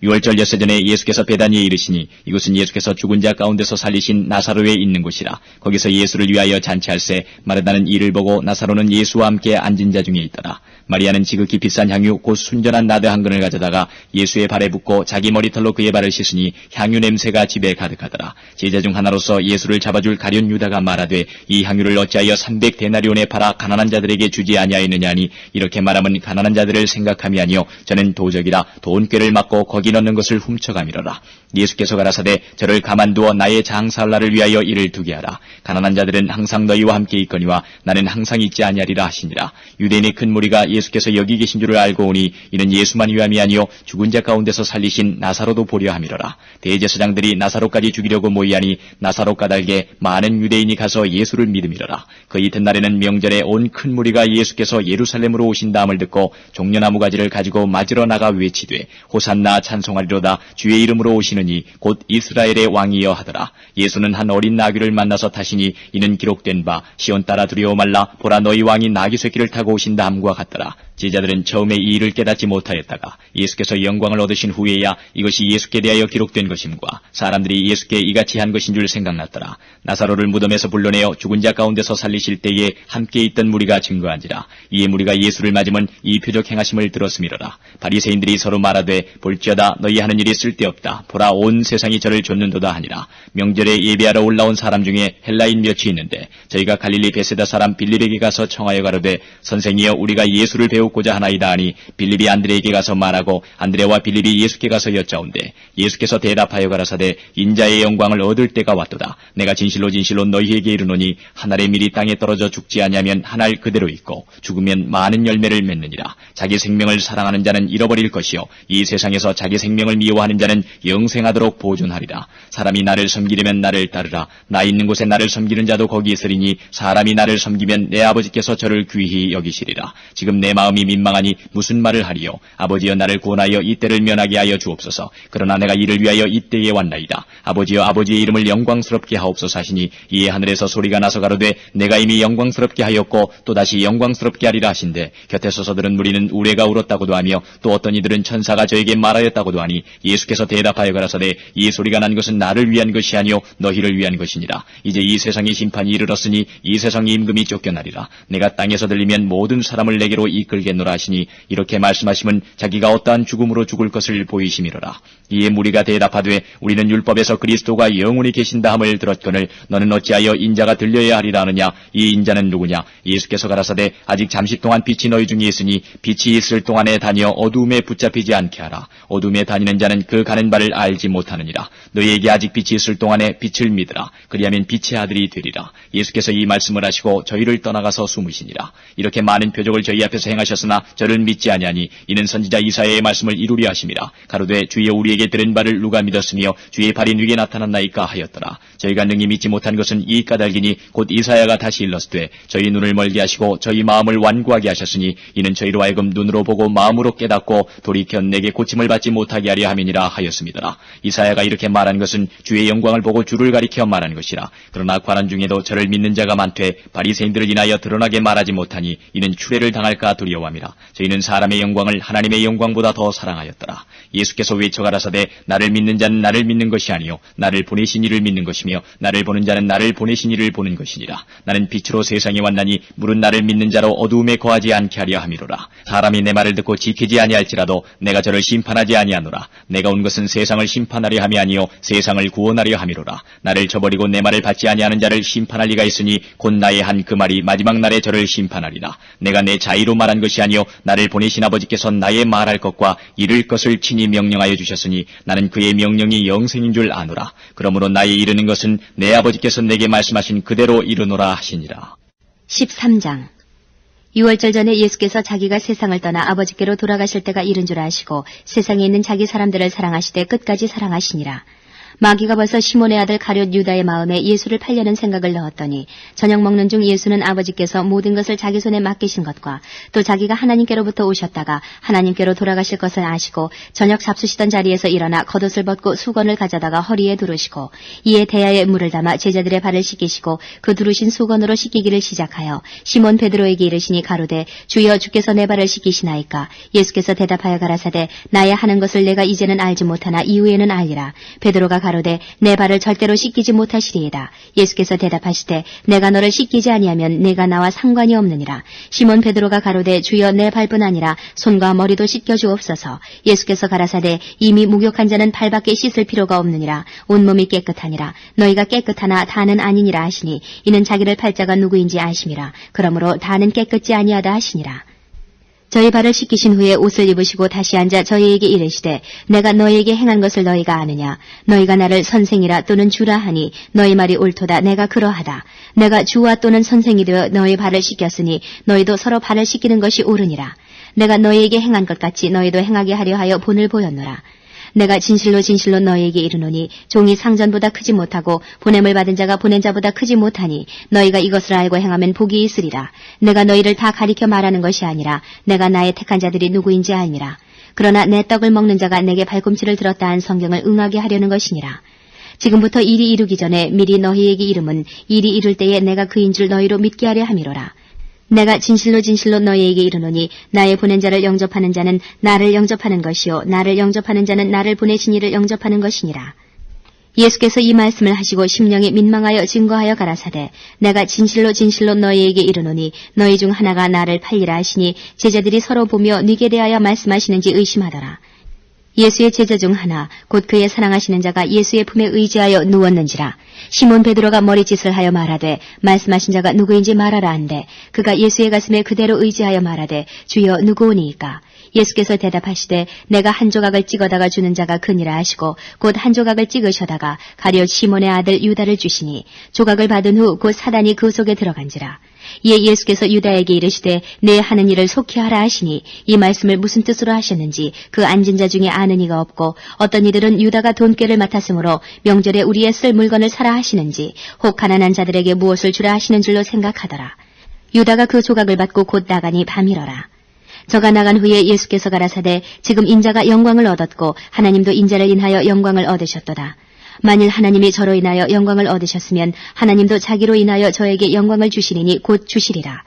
유월절 엿새 전에 예수께서 베다니에 이르시니 이곳은 예수께서 죽은 자 가운데서 살리신 나사로에 있는 곳이라. 거기서 예수를 위하여 잔치할새 마르다는 이를 보고 나사로는 예수와 함께 앉은 자 중에 있더라. 마리아는 지극히 비싼 향유 곧 순전한 나드 한 근을 가져다가 예수의 발에 붓고 자기 머리털로 그의 발을 씻으니 향유 냄새가 집에 가득하더라. 제자 중 하나로서 예수를 잡아줄 가룟 유다가 말하되 이 향유를 어찌하여 300데나리온에 팔아 가난한 자들에게 주지 아니하였느냐 하니 이렇게 말하면 가난한 자들을 생각함이 아니요 저는 도적이라 돈꾀를 맞고 거기 넣는 것을 훔쳐가미러라. 예수께서 가라사대 저를 가만두어 나의 장사할날을 위하여 이를 두게 하라. 가난한 자들은 항상 너희와 함께 있거니와 나는 항상 있지 아니하리라 하시니라. 유대인의 큰 무리가 예수께서 여기 계신 줄을 알고 오니 이는 예수만 위함이 아니요 죽은 자 가운데서 살리신 나사로도 보려 함이로라. 대제사장들이 나사로까지 죽이려고 모이하니 나사로 까닭에 많은 유대인이 가서 예수를 믿음이로라. 그 이튿날에는 명절에 온 큰 무리가 예수께서 예루살렘으로 오신다함을 듣고 종려나무 가지를 가지고 맞으러 나가 외치되 호산나 찬송하리로다 주의 이름으로 오시는 있으니 곧 이스라엘의 왕이여 하더라. 예수는 한 어린 나귀를 만나서 타시니 이는 기록된 바 시온 따라 두려워 말라 보라 너희 왕이 나귀 새끼를 타고 오신다 함과 같더라. 제자들은 처음에 이 일을 깨닫지 못하였다가 예수께서 영광을 얻으신 후에야 이것이 예수께 대하여 기록된 것임과 사람들이 예수께 이같이 한 것인 줄 생각났더라. 나사로를 무덤에서 불러내어 죽은 자 가운데서 살리실 때에 함께 있던 무리가 증거한지라. 이에 무리가 예수를 맞으면 이 표적 행하심을 들었음이로라. 바리새인들이 서로 말하되 볼지어다 너희 하는 일이 쓸데없다. 보라 온 세상이 저를 좇는도다 하니라. 명절에 예배하러 올라온 사람 중에 헬라인 몇이 있는데 저희가 갈릴리 베세다 사람 빌립에게 가서 청하여 가로되 선생이여 우리가 예수를 배우고자 하나이다 하니 빌립이 안드레에게 가서 말하고 안드레와 빌립이 예수께 가서 여짜온대 예수께서 대답하여 가라사대 인자의 영광을 얻을 때가 왔도다. 내가 진실로 진실로 너희에게 이르노니 한 알의 밀이 땅에 떨어져 죽지 아니하면 한 알 그대로 있고 죽으면 많은 열매를 맺느니라. 자기 생명을 사랑하는 자는 잃어버릴 것이요 이 세상에서 자기 생명을 미워하는 자는 영생하도록 보존하리라. 사람이 나를 섬기려면 나를 따르라. 나 있는 곳에 나를 섬기는 자도 거기 있으리니 사람이 나를 섬기면 내 아버지께서 저를 귀히 여기시리라. 지금 내 마음이 민망하니 무슨 말을 하리요. 아버지여 나를 구원하여 이 때를 면하게 하여 주옵소서. 그러나 내가 이를 위하여 이 때에 왔나이다. 아버지여 아버지의 이름을 영광스럽게 하옵소서 하시니 이에 하늘에서 소리가 나서 가로되 내가 이미 영광스럽게 하였고 또다시 영광스럽게 하리라 하신대 곁에 서서 들은 무리는 우레가 울었다고도 하며 또 어떤 이들은 천사가 저에게 말하였다고도 하니 예수께서 대답하여 가라사대 이 소리가 난 것은 나를 위한 것이 아니요 너희를 위한 것이니라. 이제 이 세상의 심판이 이르렀으니 이 세상의 임금이 쫓겨나리라. 내가 땅에서 들리면 모든 사람을 내게로 이끌겠노라 하시니 이렇게 말씀하시면 자기가 어떠한 죽음으로 죽을 것을 보이심이로라. 이에 무리가 대답하되 우리는 율법에서 그리스도가 영원히 계신다 함을 들었거늘 너는 어찌하여 인자가 들려야 하리라 하느냐. 이 인자는 누구냐. 예수께서 가라사대 아직 잠시 동안 빛이 너희 중에 있으니 빛이 있을 동안에 다니어 어두움에 붙잡히지 않게 하라. 어두움에 다니는 자는 그 가는 바를 알지 못하느니라. 너희에게 아직 빛이 있을 동안에 빛을 믿으라. 그리하면 빛의 아들이 되리라. 예수께서 이 말씀을 하시고 저희를 떠나가서 숨으시니라. 이렇게 많은 표적을 저희 앞에서 행하셨으나 저를 믿지 아니하니 이는 선지자 이사야의 말씀을 이루려 하심이라. 가로되 주여 우리에게 들은 바를 누가 믿었으며 주의 발이 누게 나타났나이까 하였더라. 저희가 능히 믿지 못한 것은 이 까닭이니 곧 이사야가 다시 일렀으되 저희 눈을 멀게 하시고 저희 마음을 완고하게 하셨으니 이는 저희로 하여금 눈으로 보고 마음으로 깨닫고 돌이켜 내게 고침을 받지 못하게 하려 함이니라 하였습니다. 이사야가 이렇게 말한 것은 주의 영광을 보고 주를 가리켜 말한 것이라. 그러나 관원 중에도 저를 믿는 자가 많되 바리새인들을 인하여 드러나게 말하지 못하니 이는 추례를 당할까 두려워함이라. 저희는 사람의 영광을 하나님의 영광보다 더 사랑하였더라. 예수께서 외쳐 가라사대 나를 믿는 자는 나를 믿는 것이 아니요 나를 보내신 이를 믿는 것이며 나를 보는 자는 나를 보내신 이를 보는 것이니라. 나는 빛으로 세상에 왔나니 물은 나를 믿는 자로 어두움에 거하지 않게 하려 함이로라. 사람이 내 말을 듣고 지키지 아니할지라도 내가 저를 심판하지 아니하노라. 내가 온 것은 세상을 심판하려 함이 아니요 세상을 구원하려 함이로라. 나를 저버리고 내 말을 받지 아니하는 자를 심판할 리가 있으니 곧 나의 한 그 말이 마지막 날에 저를 심판하리라. 내가 내 자의로 말한 것이 아니요 나를 보내신 아버지께서 나의 말할 것과 이룰 것을 친히 명령하여 주셨으니 나는 그의 명령이 영생인 줄 아노라. 그러므로 나의 이르는 것은 내 아버지께서 내게 말씀하신 그대로 이르노라 하시니라. 13장. 6월절 전에 예수께서 자기가 세상을 떠나 아버지께로 돌아가실 때가 이른 줄 아시고 세상에 있는 자기 사람들을 사랑하시되 끝까지 사랑하시니라. 마귀가 벌써 시몬의 아들 가룟 유다의 마음에 예수를 팔려는 생각을 넣었더니 저녁 먹는 중 예수는 아버지께서 모든 것을 자기 손에 맡기신 것과 또 자기가 하나님께로부터 오셨다가 하나님께로 돌아가실 것을 아시고 저녁 잡수시던 자리에서 일어나 겉옷을 벗고 수건을 가져다가 허리에 두르시고 이에 대야에 물을 담아 제자들의 발을 씻기시고 그 두르신 수건으로 씻기기를 시작하여 시몬 베드로에게 이르시니 가로되 주여 주께서 내 발을 씻기시나이까. 예수께서 대답하여 가라사대 나의 하는 것을 내가 이제는 알지 못하나 이후에는 알리라. 베드로가 가로되 내 발을 절대로 씻기지 못하시리이다. 예수께서 대답하시되 내가 너를 씻기지 아니하면 내가 나와 상관이 없느니라. 시몬 베드로가 가로되 주여 내 발뿐 아니라 손과 머리도 씻겨 주옵소서. 예수께서 가라사대 이미 목욕한 자는 발밖에 씻을 필요가 없느니라. 온몸이 깨끗하니라. 너희가 깨끗하나 다는 아니니라 하시니 이는 자기를 팔 자가 누구인지 아심이라. 그러므로 다는 깨끗지 아니하다 하시니라. 저희 발을 씻기신 후에 옷을 입으시고 다시 앉아 저희에게 이르시되 내가 너희에게 행한 것을 너희가 아느냐. 너희가 나를 선생이라 또는 주라 하니 너희 말이 옳도다. 내가 그러하다. 내가 주와 또는 선생이 되어 너희 발을 씻겼으니 너희도 서로 발을 씻기는 것이 옳으니라. 내가 너희에게 행한 것 같이 너희도 행하게 하려 하여 본을 보였노라. 내가 진실로 진실로 너희에게 이르노니 종이 상전보다 크지 못하고 보냄을 받은 자가 보낸 자보다 크지 못하니 너희가 이것을 알고 행하면 복이 있으리라. 내가 너희를 다 가리켜 말하는 것이 아니라 내가 나의 택한 자들이 누구인지 알미라. 그러나 내 떡을 먹는 자가 내게 발꿈치를 들었다 한 성경을 응하게 하려는 것이니라. 지금부터 일이 이루기 전에 미리 너희에게 이름은 일이 이룰 때에 내가 그인 줄 너희로 믿게 하려 함이로라. 내가 진실로 진실로 너희에게 이르노니 나의 보낸 자를 영접하는 자는 나를 영접하는 것이요 나를 영접하는 자는 나를 보내신 이를 영접하는 것이니라. 예수께서 이 말씀을 하시고 심령이 민망하여 증거하여 가라사대 내가 진실로 진실로 너희에게 이르노니 너희 중 하나가 나를 팔리라 하시니 제자들이 서로 보며 네게 대하여 말씀하시는지 의심하더라. 예수의 제자 중 하나 곧 그의 사랑하시는 자가 예수의 품에 의지하여 누웠는지라. 시몬 베드로가 머리짓을 하여 말하되 말씀하신 자가 누구인지 말하라 한데 그가 예수의 가슴에 그대로 의지하여 말하되 주여 누구오니이까. 예수께서 대답하시되 내가 한 조각을 찍어다가 주는 자가 그니라 하시고 곧 한 조각을 찍으셔다가 가룟 시몬의 아들 유다를 주시니 조각을 받은 후 곧 사단이 그 속에 들어간지라. 이에 예수께서 유다에게 이르시되 내 하는 일을 속히 하라 하시니 이 말씀을 무슨 뜻으로 하셨는지 그 앉은 자 중에 아는 이가 없고 어떤 이들은 유다가 돈꾀를 맡았으므로 명절에 우리의 쓸 물건을 사라 하시는지 혹 가난한 자들에게 무엇을 주라 하시는 줄로 생각하더라. 유다가 그 조각을 받고 곧 나가니 밤이러라. 저가 나간 후에 예수께서 가라사대 지금 인자가 영광을 얻었고 하나님도 인자를 인하여 영광을 얻으셨도다. 만일 하나님이 저로 인하여 영광을 얻으셨으면 하나님도 자기로 인하여 저에게 영광을 주시리니 곧 주시리라.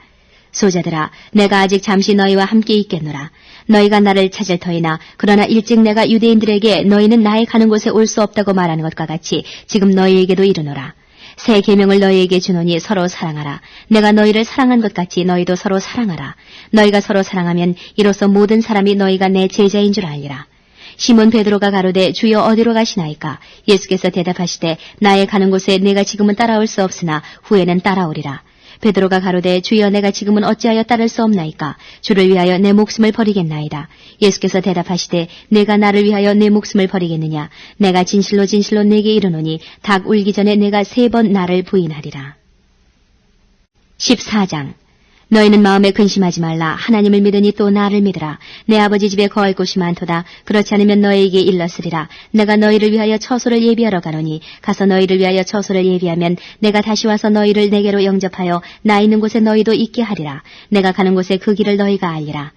소자들아 내가 아직 잠시 너희와 함께 있겠노라. 너희가 나를 찾을 터이나 그러나 일찍 내가 유대인들에게 너희는 나의 가는 곳에 올 수 없다고 말하는 것과 같이 지금 너희에게도 이르노라. 새 계명을 너희에게 주노니 서로 사랑하라. 내가 너희를 사랑한 것 같이 너희도 서로 사랑하라. 너희가 서로 사랑하면 이로써 모든 사람이 너희가 내 제자인 줄 알리라. 시몬 베드로가 가로되 주여 어디로 가시나이까? 예수께서 대답하시되 나의 가는 곳에 내가 지금은 따라올 수 없으나 후에는 따라오리라. 베드로가 가로되 주여 내가 지금은 어찌하여 따를 수 없나이까? 주를 위하여 내 목숨을 버리겠나이다. 예수께서 대답하시되 내가 나를 위하여 내 목숨을 버리겠느냐? 내가 진실로 진실로 네게 이르노니 닭 울기 전에 내가 3번 나를 부인하리라. 14장 너희는 마음에 근심하지 말라. 하나님을 믿으니 또 나를 믿으라. 내 아버지 집에 거할 곳이 많도다. 그렇지 않으면 너희에게 일렀으리라. 내가 너희를 위하여 처소를 예비하러 가노니 가서 너희를 위하여 처소를 예비하면 내가 다시 와서 너희를 내게로 영접하여 나 있는 곳에 너희도 있게 하리라. 내가 가는 곳에 그 길을 너희가 알리라.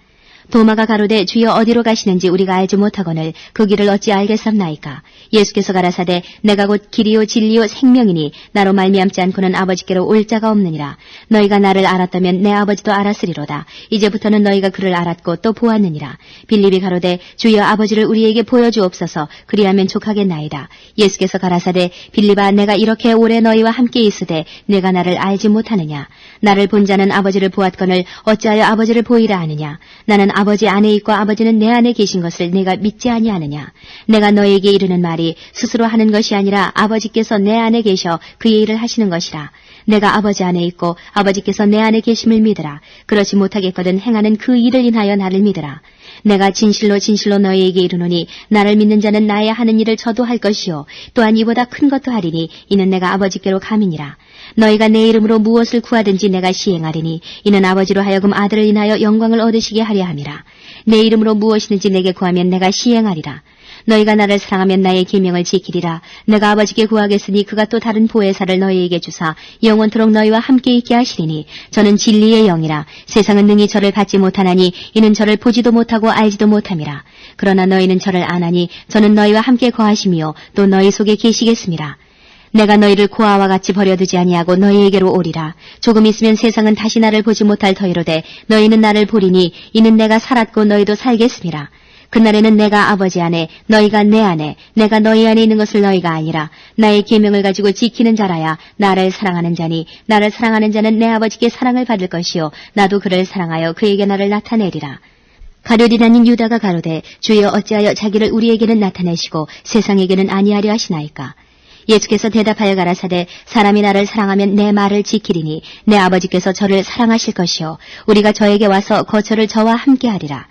도마가 가로되 주여 어디로 가시는지 우리가 알지 못하거늘 그 길을 어찌 알겠습나이까? 예수께서 가라사대 내가 곧 길이요 진리요 생명이니 나로 말미암지 않고는 아버지께로 올 자가 없느니라. 너희가 나를 알았다면 내 아버지도 알았으리로다. 이제부터는 너희가 그를 알았고 또 보았느니라. 빌립이 가로되 주여 아버지를 우리에게 보여주옵소서. 그리하면 족하겠나이다. 예수께서 가라사대 빌립아 내가 이렇게 오래 너희와 함께 있으되 내가 나를 알지 못하느냐? 나를 본 자는 아버지를 보았거늘 어찌하여 아버지를 보이라 하느냐? 나는 아버지 안에 있고 아버지는 내 안에 계신 것을 내가 믿지 아니하느냐? 내가 너에게 이르는 말이 스스로 하는 것이 아니라 아버지께서 내 안에 계셔 그의 일을 하시는 것이라. 내가 아버지 안에 있고 아버지께서 내 안에 계심을 믿으라. 그렇지 못하겠거든 행하는 그 일을 인하여 나를 믿으라. 내가 진실로 진실로 너희에게 이르노니 나를 믿는 자는 나의 하는 일을 저도 할 것이요 또한 이보다 큰 것도 하리니 이는 내가 아버지께로 감이니라. 너희가 내 이름으로 무엇을 구하든지 내가 시행하리니 이는 아버지로 하여금 아들을 인하여 영광을 얻으시게 하려 함이라. 내 이름으로 무엇이든지 내게 구하면 내가 시행하리라. 너희가 나를 사랑하면 나의 계명을 지키리라. 내가 아버지께 구하겠으니 그가 또 다른 보혜사를 너희에게 주사 영원토록 너희와 함께 있게 하시리니 저는 진리의 영이라. 세상은 능히 저를 받지 못하나니 이는 저를 보지도 못하고 알지도 못함이라. 그러나 너희는 저를 아나니 저는 너희와 함께 거하시며 또 너희 속에 계시겠음이라. 내가 너희를 고아와 같이 버려두지 아니하고 너희에게로 오리라. 조금 있으면 세상은 다시 나를 보지 못할 터이로되 너희는 나를 보리니 이는 내가 살았고 너희도 살겠음이라. 그날에는 내가 아버지 안에 너희가 내 안에 내가 너희 안에 있는 것을 너희가 아니라 나의 계명을 가지고 지키는 자라야 나를 사랑하는 자니 나를 사랑하는 자는 내 아버지께 사랑을 받을 것이요 나도 그를 사랑하여 그에게 나를 나타내리라. 가룟유다인 유다가 가로되 주여 어찌하여 자기를 우리에게는 나타내시고 세상에게는 아니하려 하시나이까? 예수께서 대답하여 가라사대 사람이 나를 사랑하면 내 말을 지키리니 내 아버지께서 저를 사랑하실 것이요 우리가 저에게 와서 거처를 저와 함께 하리라.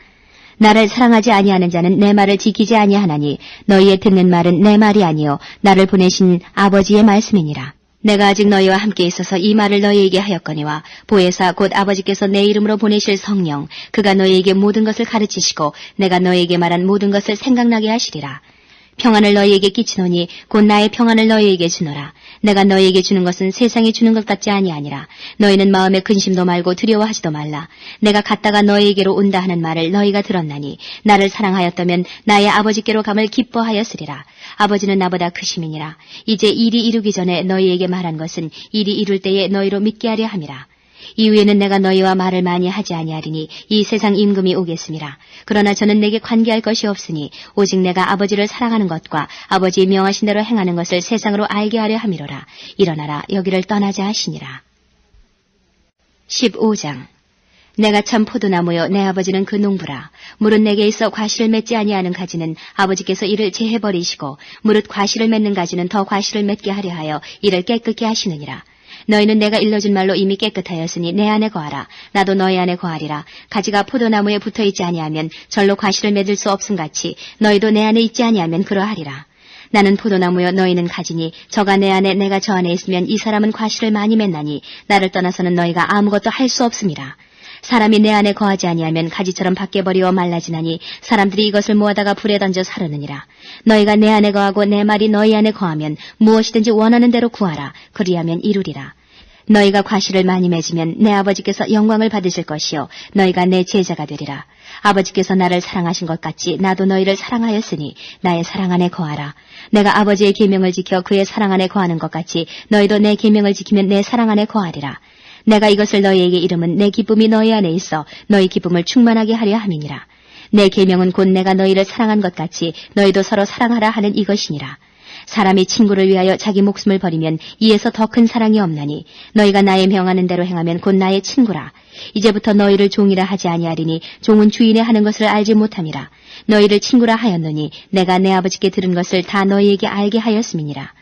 나를 사랑하지 아니하는 자는 내 말을 지키지 아니하나니 너희의 듣는 말은 내 말이 아니요 나를 보내신 아버지의 말씀이니라. 내가 아직 너희와 함께 있어서 이 말을 너희에게 하였거니와 보혜사 곧 아버지께서 내 이름으로 보내실 성령 그가 너희에게 모든 것을 가르치시고 내가 너희에게 말한 모든 것을 생각나게 하시리라. 평안을 너희에게 끼치노니 곧 나의 평안을 너희에게 주노라. 내가 너희에게 주는 것은 세상이 주는 것 같지 아니하니라. 너희는 마음에 근심도 말고 두려워하지도 말라. 내가 갔다가 너희에게로 온다 하는 말을 너희가 들었나니 나를 사랑하였다면 나의 아버지께로 감을 기뻐하였으리라. 아버지는 나보다 크심이니라. 이제 일이 이루기 전에 너희에게 말한 것은 일이 이룰 때에 너희로 믿게 하려 함이라. 이후에는 내가 너희와 말을 많이 하지 아니하리니 이 세상 임금이 오겠음이라. 그러나 저는 내게 관계할 것이 없으니 오직 내가 아버지를 사랑하는 것과 아버지의 명하신 대로 행하는 것을 세상으로 알게 하려 함이로라. 일어나라, 여기를 떠나자 하시니라. 15장. 내가 참 포도나무여 내 아버지는 그 농부라. 무릇 내게 있어 과실을 맺지 아니하는 가지는 아버지께서 이를 제해버리시고 무릇 과실을 맺는 가지는 더 과실을 맺게 하려 하여 이를 깨끗게 하시느니라. 너희는 내가 일러준 말로 이미 깨끗하였으니 내 안에 거하라. 나도 너희 안에 거하리라. 가지가 포도나무에 붙어있지 아니하면 절로 과실을 맺을 수 없음같이 너희도 내 안에 있지 아니하면 그러하리라. 나는 포도나무여 너희는 가지니 저가 내 안에 내가 저 안에 있으면 이 사람은 과실을 많이 맺나니 나를 떠나서는 너희가 아무것도 할 수 없음이라. 사람이 내 안에 거하지 아니하면 가지처럼 밖에 버리어 말라지나니 사람들이 이것을 모아다가 불에 던져 사르느니라. 너희가 내 안에 거하고 내 말이 너희 안에 거하면 무엇이든지 원하는 대로 구하라. 그리하면 이루리라. 너희가 과실을 많이 맺으면 내 아버지께서 영광을 받으실 것이요 너희가 내 제자가 되리라. 아버지께서 나를 사랑하신 것 같이 나도 너희를 사랑하였으니 나의 사랑 안에 거하라. 내가 아버지의 계명을 지켜 그의 사랑 안에 거하는 것 같이 너희도 내 계명을 지키면 내 사랑 안에 거하리라. 내가 이것을 너희에게 이름은 내 기쁨이 너희 안에 있어 너희 기쁨을 충만하게 하려 함이니라. 내 계명은 곧 내가 너희를 사랑한 것 같이 너희도 서로 사랑하라 하는 이것이니라. 사람이 친구를 위하여 자기 목숨을 버리면 이에서 더 큰 사랑이 없나니 너희가 나의 명하는 대로 행하면 곧 나의 친구라. 이제부터 너희를 종이라 하지 아니하리니 종은 주인의 하는 것을 알지 못함이라. 너희를 친구라 하였노니 내가 내 아버지께 들은 것을 다 너희에게 알게 하였음이니라.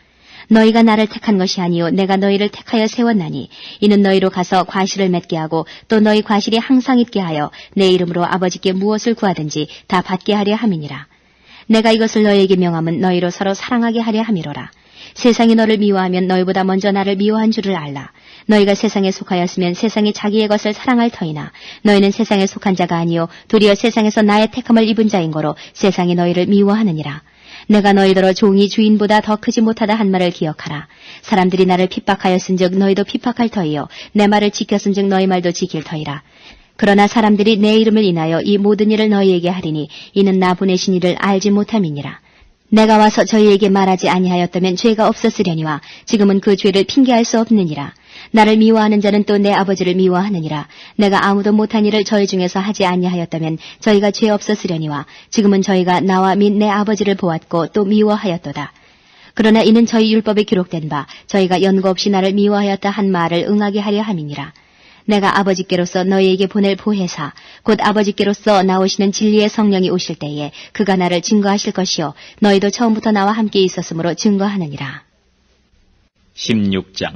너희가 나를 택한 것이 아니요 내가 너희를 택하여 세웠나니 이는 너희로 가서 과실을 맺게 하고 또 너희 과실이 항상 있게 하여 내 이름으로 아버지께 무엇을 구하든지 다 받게 하려 함이니라. 내가 이것을 너희에게 명함은 너희로 서로 사랑하게 하려 함이로라. 세상이 너를 미워하면 너희보다 먼저 나를 미워한 줄을 알라. 너희가 세상에 속하였으면 세상이 자기의 것을 사랑할 터이나 너희는 세상에 속한 자가 아니요 도리어 세상에서 나의 택함을 입은 자인 거로 세상이 너희를 미워하느니라. 내가 너희더러 종이 주인보다 더 크지 못하다 한 말을 기억하라. 사람들이 나를 핍박하였은즉 너희도 핍박할 터이요 내 말을 지켰은즉 너희 말도 지킬 터이라. 그러나 사람들이 내 이름을 인하여 이 모든 일을 너희에게 하리니 이는 나 보내신 이를 알지 못함이니라. 내가 와서 저희에게 말하지 아니하였다면 죄가 없었으려니와 지금은 그 죄를 핑계할 수 없느니라. 나를 미워하는 자는 또 내 아버지를 미워하느니라. 내가 아무도 못한 일을 저희 중에서 하지 아니하였다면 저희가 죄 없었으려니와 지금은 저희가 나와 및 내 아버지를 보았고 또 미워하였도다. 그러나 이는 저희 율법에 기록된 바 저희가 연고 없이 나를 미워하였다 한 말을 응하게 하려 함이니라. 내가 아버지께로서 너희에게 보낼 보혜사 곧 아버지께로서 나오시는 진리의 성령이 오실 때에 그가 나를 증거하실 것이요 너희도 처음부터 나와 함께 있었으므로 증거하느니라. 16장.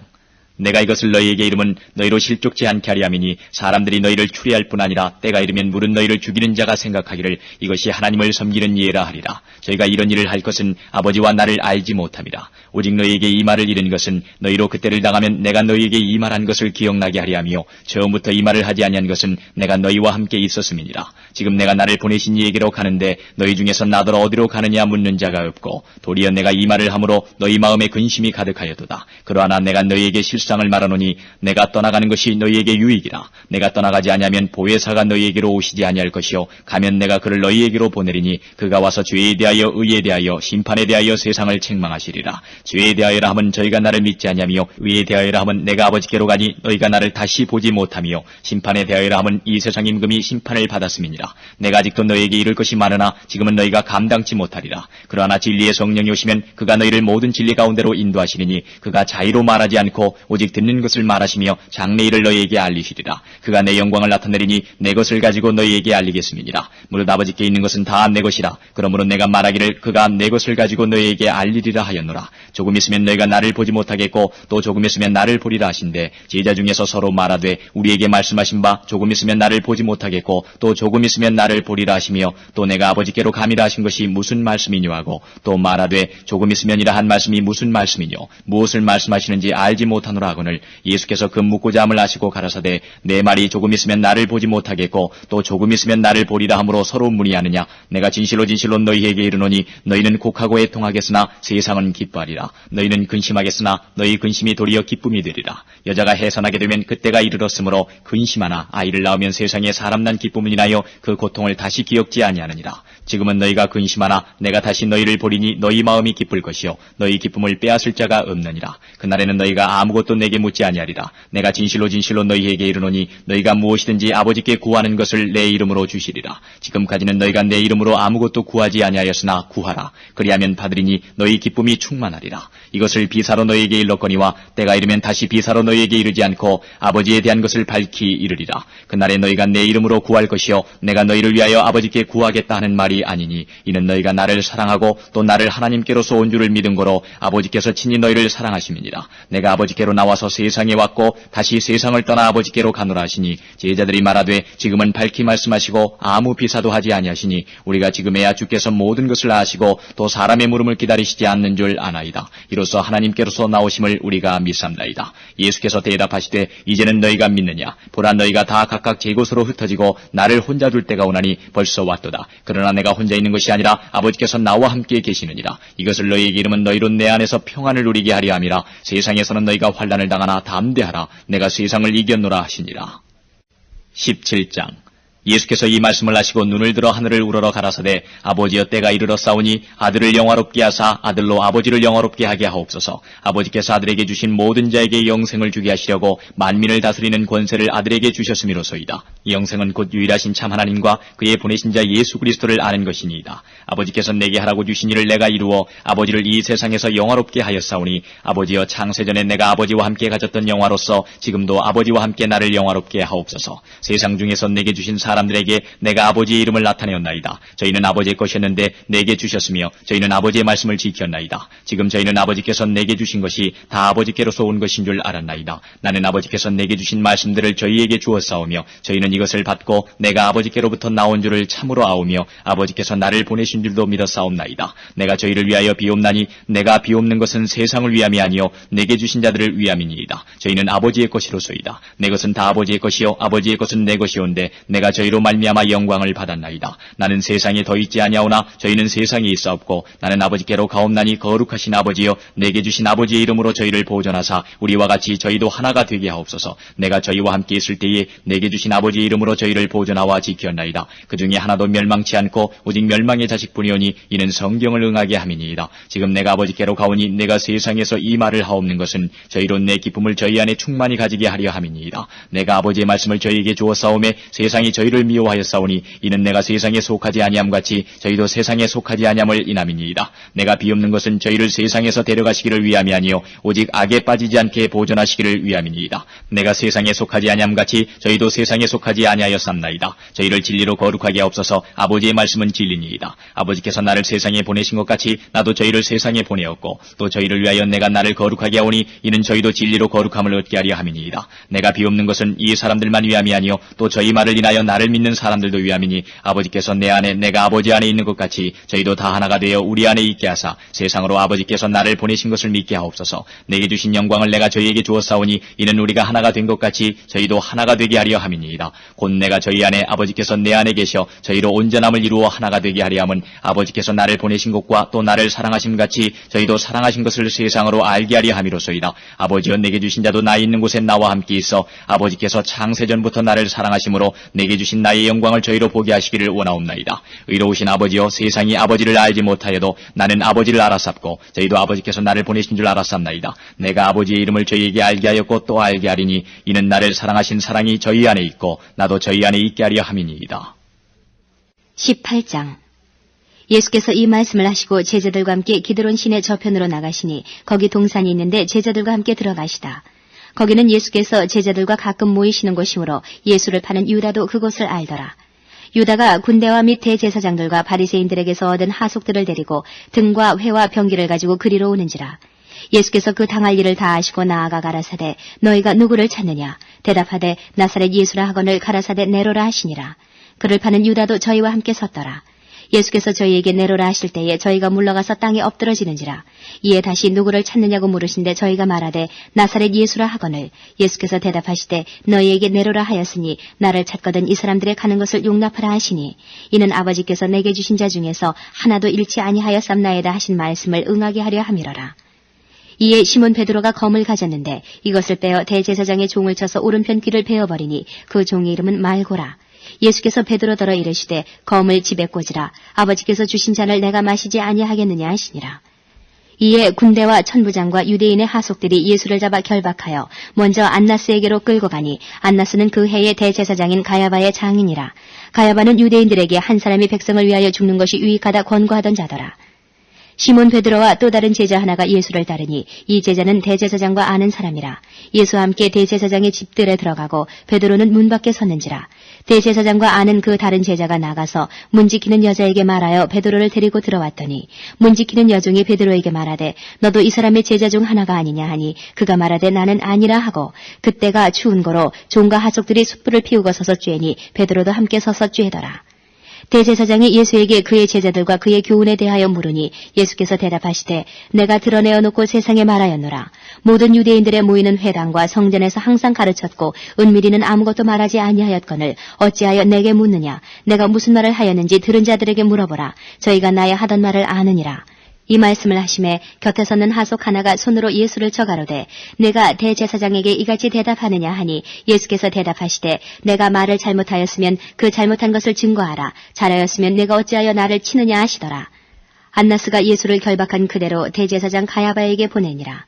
내가 이것을 너희에게 이름은 너희로 실족지 않게 하려 함이니 사람들이 너희를 추리할 뿐 아니라 때가 이르면 물은 너희를 죽이는 자가 생각하기를 이것이 하나님을 섬기는 예라 하리라. 저희가 이런 일을 할 것은 아버지와 나를 알지 못함이라. 오직 너희에게 이 말을 이른 것은 너희로 그때를 당하면 내가 너희에게 이 말한 것을 기억나게 하려 하며 처음부터 이 말을 하지 아니한 것은 내가 너희와 함께 있었음이니라. 지금 내가 나를 보내신 이에게로 가는데 너희 중에서 나더러 어디로 가느냐 묻는 자가 없고 도리어 내가 이 말을 함으로 너희 마음에 근심이 가득하여도다. 그러나 내가 너희에게 실상을 말하노니 내가 떠나가는 것이 너희에게 유익이라. 내가 떠나가지 아니하면 보혜사가 너희에게로 오시지 아니할 것이요 가면 내가 그를 너희에게로 보내리니 그가 와서 죄에 대하여 의에 대하여 심판에 대하여 세상을 책망하시리라. 죄에 대하여라 함은 저희가 나를 믿지 아니하며 의에 대하여라 함은 내가 아버지께로 가니 너희가 나를 다시 보지 못하며 심판에 대하여라 함은 이 세상 임금이 심판을 받았음이니라. 내가 아직도 너희에게 이를 것이 많으나 지금은 너희가 감당치 못하리라. 그러나 진리의 성령이 오시면 그가 너희를 모든 진리 가운데로 인도하시리니 그가 자의로 말하지 않고 오직 듣는 것을 말하시며 장래일을 너희에게 알리시리라. 그가 내 영광을 나타내리니 내 것을 가지고 너희에게 알리겠음이니라. 무릇 아버지께 있는 것은 다 내 것이라. 그러므로 내가 말하기를 그가 내 것을 가지고 너희에게 알리리라 하였노라. 조금 있으면 너희가 나를 보지 못하겠고 또 조금 있으면 나를 보리라 하신대 제자 중에서 서로 말하되 우리에게 말씀하신 바 조금 있으면 나를 보지 못하겠고 또 조금 있으면 나를 보리라 하시며 또 내가 아버지께로 감이라 하신 것이 무슨 말씀이뇨 하고 또 말하되 조금 있으면이라 한 말씀이 무슨 말씀이뇨 무엇을 말씀하시는지 알지 못하노라 하노라 하거늘 예수께서 그 묻고자 함을 아시고 가라사대 내 말이 조금 있으면 나를 보지 못하겠고 또 조금 있으면 나를 보리라 함으로 서로 문의하느냐. 내가 진실로 진실로 너희에게 이르노니 너희는 곡하고 애통하겠으나 세상은 기뻐하리라. 너희는 근심하겠으나 너희 근심이 도리어 기쁨이 되리라. 여자가 해산하게 되면 그때가 이르렀으므로 근심하나 아이를 낳으면 세상에 사람 난 기쁨을 인하여 그 고통을 다시 기억지 아니하느니라. 지금은 너희가 근심하나 내가 다시 너희를 보리니 너희 마음이 기쁠 것이요 너희 기쁨을 빼앗을 자가 없느니라. 그날에는 너희가 아무것도 내게 묻지 아니하리라. 내가 진실로 진실로 너희에게 이르노니 너희가 무엇이든지 아버지께 구하는 것을 내 이름으로 주시리라. 지금까지는 너희가 내 이름으로 아무것도 구하지 아니하였으나 구하라. 그리하면 받으리니 너희 기쁨이 충만하리라. 이것을 비사로 너희에게 일렀거니와 때가 이르면 다시 비사로 너희에게 이르지 않고 아버지에 대한 것을 밝히 이르리라. 그날에 너희가 내 이름으로 구할 것이요 내가 너희를 위하여 아버지께 구하겠다 하는 말이 아니니 이는 너희가 나를 사랑하고 또 나를 하나님께로서 온 줄을 믿은 거로 아버지께서 친히 너희를 사랑하심이니라. 내가 아버지께로 나와서 세상에 왔고 다시 세상을 떠나 아버지께로 가노라 하시니 제자들이 말하되 지금은 밝히 말씀하시고 아무 비사도 하지 아니하시니 우리가 지금에야 주께서 모든 것을 아시고 또 사람의 물음을 기다리시지 않는 줄 아나이다. 이로써 하나님께로서 나오심을 우리가 믿삼나이다. 예수께서 대답하시되 이제는 너희가 믿느냐. 보라 너희가 다 각각 제 곳으로 흩어지고 나를 혼자 둘 때가 오나니 벌써 왔도다. 그러나 내가 혼자 있는 것이 아니라 아버지께서 나와 함께 계시느니라. 이것을 너희에게 이름은 너희로 내 안에서 평안을 누리게 하려 함이라. 세상에서는 너희가 환난을 당하나 담대하라. 내가 세상을 이겼노라 하시니라. 17장 예수께서 이 말씀을 하시고 눈을 들어 하늘을 우러러 가라사대 아버지여 때가 이르렀사오니 아들을 영화롭게 하사 아들로 아버지를 영화롭게 하게 하옵소서. 아버지께서 아들에게 주신 모든 자에게 영생을 주게 하시려고 만민을 다스리는 권세를 아들에게 주셨음이로소이다. 이 영생은 곧 유일하신 참 하나님과 그의 보내신 자 예수 그리스도를 아는 것이니이다. 아버지께서 내게 하라고 주신 일을 내가 이루어 아버지를 이 세상에서 영화롭게 하였사오니 아버지여 창세전에 내가 아버지와 함께 가졌던 영화로서 지금도 아버지와 함께 나를 영화롭게 하옵소서. 세상 중에서 내게 주신 사람들에게 내가 아버지의 이름을 나타내었나이다. 저희는 아버지의 것이었는데 내게 주셨으며 저희는 아버지의 말씀을 지켰나이다. 지금 저희는 아버지께서 내게 주신 것이 다 아버지께로서 온 것인 줄 알았나이다. 나는 아버지께서 내게 주신 말씀들을 저희에게 주었사오며 저희는 이것을 받고 내가 아버지께로부터 나온 줄을 참으로 아오며 아버지께서 나를 보내신 줄도 믿었사옵나이다. 내가 저희를 위하여 비옵나니 내가 비옵는 것은 세상을 위함이 아니요 내게 주신 자들을 위함이니이다. 저희는 아버지의 것이로소이다. 내 것은 다 아버지의 것이요 아버지의 것은 내 것이온데 내가 저희로 말미암아 영광을 받았나이다. 나는 세상에 더 있지 아니하오나 저희는 세상에 있사옵고 나는 아버지께로 가옵나니 거룩하신 아버지여 내게 주신 아버지의 이름으로 저희를 보존하사 우리와 같이 저희도 하나가 되게 하옵소서. 내가 저희와 함께 있을 때에 내게 주신 아버지의 이름으로 저희를 보존하와 지켰나이다. 그 중에 하나도 멸망치 않고 오직 멸망의 자식뿐이오니 이는 성경을 응하게 함이니이다. 지금 내가 아버지께로 가오니 내가 세상에서 이 말을 하옵는 것은 저희로 내 기쁨을 저희 안에 충만히 가지게 하려 함이니이다. 내가 아버지의 말씀을 저희에게 주었사오매 세상이 저희를 미워하였사오니 이는 내가 세상에 속하지 아니함 같이 저희도 세상에 속하지 아니함을 인함이니이다. 내가 비옵는 것은 저희를 세상에서 데려가시기를 위함이 아니요 오직 악에 빠지지 않게 보존하시기를 위함이니이다. 내가 세상에 속하지 아니함 같이 저희도 세상에 속하지 아니하였삼나이다. 저희를 진리로 거룩하게 하옵소서. 아버지의 말씀은 진리니이다. 아버지께서 나를 세상에 보내신 것 같이 나도 저희를 세상에 보내었고 또 저희를 위하여 내가 나를 거룩하게 하오니 이는 저희도 진리로 거룩함을 얻게 하려 함이니이다. 내가 비옵는 것은 이 사람들만 위함이 아니요 또 저희 말을 인하여 나를 믿는 사람들도 위함이니 아버지께서 내 안에 내가 아버지 안에 있는 것 같이 저희도 다 하나가 되어 우리 안에 있게 하사 세상으로 아버지께서 나를 보내신 것을 믿게 하옵소서. 내게 주신 영광을 내가 저희에게 주었사오니 이는 우리가 하나가 된 것 같이 저희도 하나가 되게 하려 함이니이다. 곧 내가 저희 안에 아버지께서 내 안에 계셔 저희로 온전함을 이루어 하나가 되게 하려 함은 아버지께서 나를 보내신 것과 또 나를 사랑하심 같이 저희도 사랑하신 것을 세상으로 알게 하려 함이로소이다. 아버지여 내게 주신 자도 나 있는 곳에 나와 함께 있어 아버지께서 창세전부터 나를 사랑하심으로 내게 주신 나의 영광을 저희로 보게 하시기를 원하옵나이다. 의로우신 아버지여 세상이 아버지를 알지 못하여도 나는 아버지를 알았sap고 저희도 아버지께서 나를 보내신 줄 알았sap나이다. 내가 아버지의 이름을 저희에게 알게 하였고 또 알게 하리니 이는 나를 사랑하신 사랑이 저희 안에 있고 나도 저희 안에 있게 하려 함이니이다. 18장 예수께서 이 말씀을 하시고 제자들과 함께 기드론 시내 저편으로 나가시니 거기 동산이 있는데 제자들과 함께 들어가시다. 거기는 예수께서 제자들과 가끔 모이시는 곳이므로 예수를 파는 유다도 그곳을 알더라. 유다가 군대와 및 대제사장들과 바리새인들에게서 얻은 하속들을 데리고 등과 회와 병기를 가지고 그리로 오는지라. 예수께서 그 당할 일을 다 아시고 나아가 가라사대 너희가 누구를 찾느냐 대답하되 나사렛 예수라 하거늘 가라사대 네로라 하시니라. 그를 파는 유다도 저희와 함께 섰더라. 예수께서 저희에게 내로라 하실 때에 저희가 물러가서 땅에 엎드러지는지라. 이에 다시 누구를 찾느냐고 물으신데 저희가 말하되 나사렛 예수라 하거늘 예수께서 대답하시되 너희에게 내로라 하였으니 나를 찾거든 이 사람들의 가는 것을 용납하라 하시니 이는 아버지께서 내게 주신 자 중에서 하나도 잃지 아니하였삼나이다 하신 말씀을 응하게 하려 함이러라. 이에 시몬 베드로가 검을 가졌는데 이것을 빼어 대제사장의 종을 쳐서 오른편 귀를 베어버리니 그 종의 이름은 말고라. 예수께서 베드로더러 이르시되 검을 집에 꽂으라. 아버지께서 주신 잔을 내가 마시지 아니하겠느냐 하시니라. 이에 군대와 천부장과 유대인의 하속들이 예수를 잡아 결박하여 먼저 안나스에게로 끌고 가니 안나스는 그 해의 대제사장인 가야바의 장인이라. 가야바는 유대인들에게 한 사람이 백성을 위하여 죽는 것이 유익하다 권고하던 자더라. 시몬 베드로와 또 다른 제자 하나가 예수를 따르니 이 제자는 대제사장과 아는 사람이라. 예수와 함께 대제사장의 집들에 들어가고 베드로는 문 밖에 섰는지라. 대제사장과 아는 그 다른 제자가 나가서 문 지키는 여자에게 말하여 베드로를 데리고 들어왔더니 문 지키는 여종이 베드로에게 말하되 너도 이 사람의 제자 중 하나가 아니냐 하니 그가 말하되 나는 아니라 하고 그때가 추운 거로 종과 하속들이 숯불을 피우고 서서 쬐니 베드로도 함께 서서 쬐더라. 대제사장이 예수에게 그의 제자들과 그의 교훈에 대하여 물으니 예수께서 대답하시되 내가 드러내어 놓고 세상에 말하였노라. 모든 유대인들의 모이는 회당과 성전에서 항상 가르쳤고 은밀히는 아무것도 말하지 아니하였거늘 어찌하여 내게 묻느냐. 내가 무슨 말을 하였는지 들은 자들에게 물어보라. 저희가 나의 하던 말을 아느니라. 이 말씀을 하심에 곁에 서는 하속 하나가 손으로 예수를 쳐 가로되 내가 대제사장에게 이같이 대답하느냐 하니 예수께서 대답하시되 내가 말을 잘못하였으면 그 잘못한 것을 증거하라. 잘하였으면 내가 어찌하여 나를 치느냐 하시더라. 안나스가 예수를 결박한 그대로 대제사장 가야바에게 보내니라.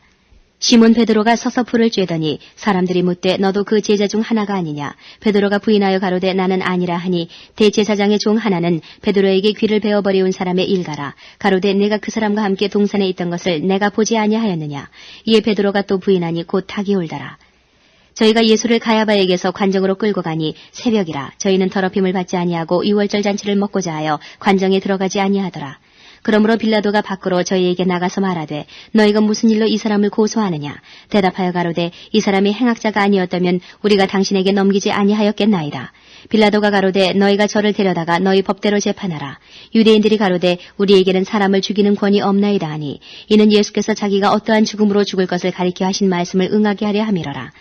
시몬 베드로가 서서 불을 쬐더니 사람들이 묻되 너도 그 제자 중 하나가 아니냐. 베드로가 부인하여 가로되 나는 아니라 하니 대제사장의 종 하나는 베드로에게 귀를 베어버리운 사람의 일가라. 가로되 내가 그 사람과 함께 동산에 있던 것을 내가 보지 아니하였느냐. 이에 베드로가 또 부인하니 곧 닭이 울더라. 저희가 예수를 가야바에게서 관정으로 끌고 가니 새벽이라. 저희는 더럽힘을 받지 아니하고 유월절 잔치를 먹고자 하여 관정에 들어가지 아니하더라. 그러므로 빌라도가 밖으로 저희에게 나가서 말하되 너희가 무슨 일로 이 사람을 고소하느냐. 대답하여 가로되 이 사람이 행악자가 아니었다면 우리가 당신에게 넘기지 아니하였겠나이다. 빌라도가 가로되 너희가 저를 데려다가 너희 법대로 재판하라. 유대인들이 가로되 우리에게는 사람을 죽이는 권이 없나이다 하니 이는 예수께서 자기가 어떠한 죽음으로 죽을 것을 가리켜 하신 말씀을 응하게 하려 함이로라.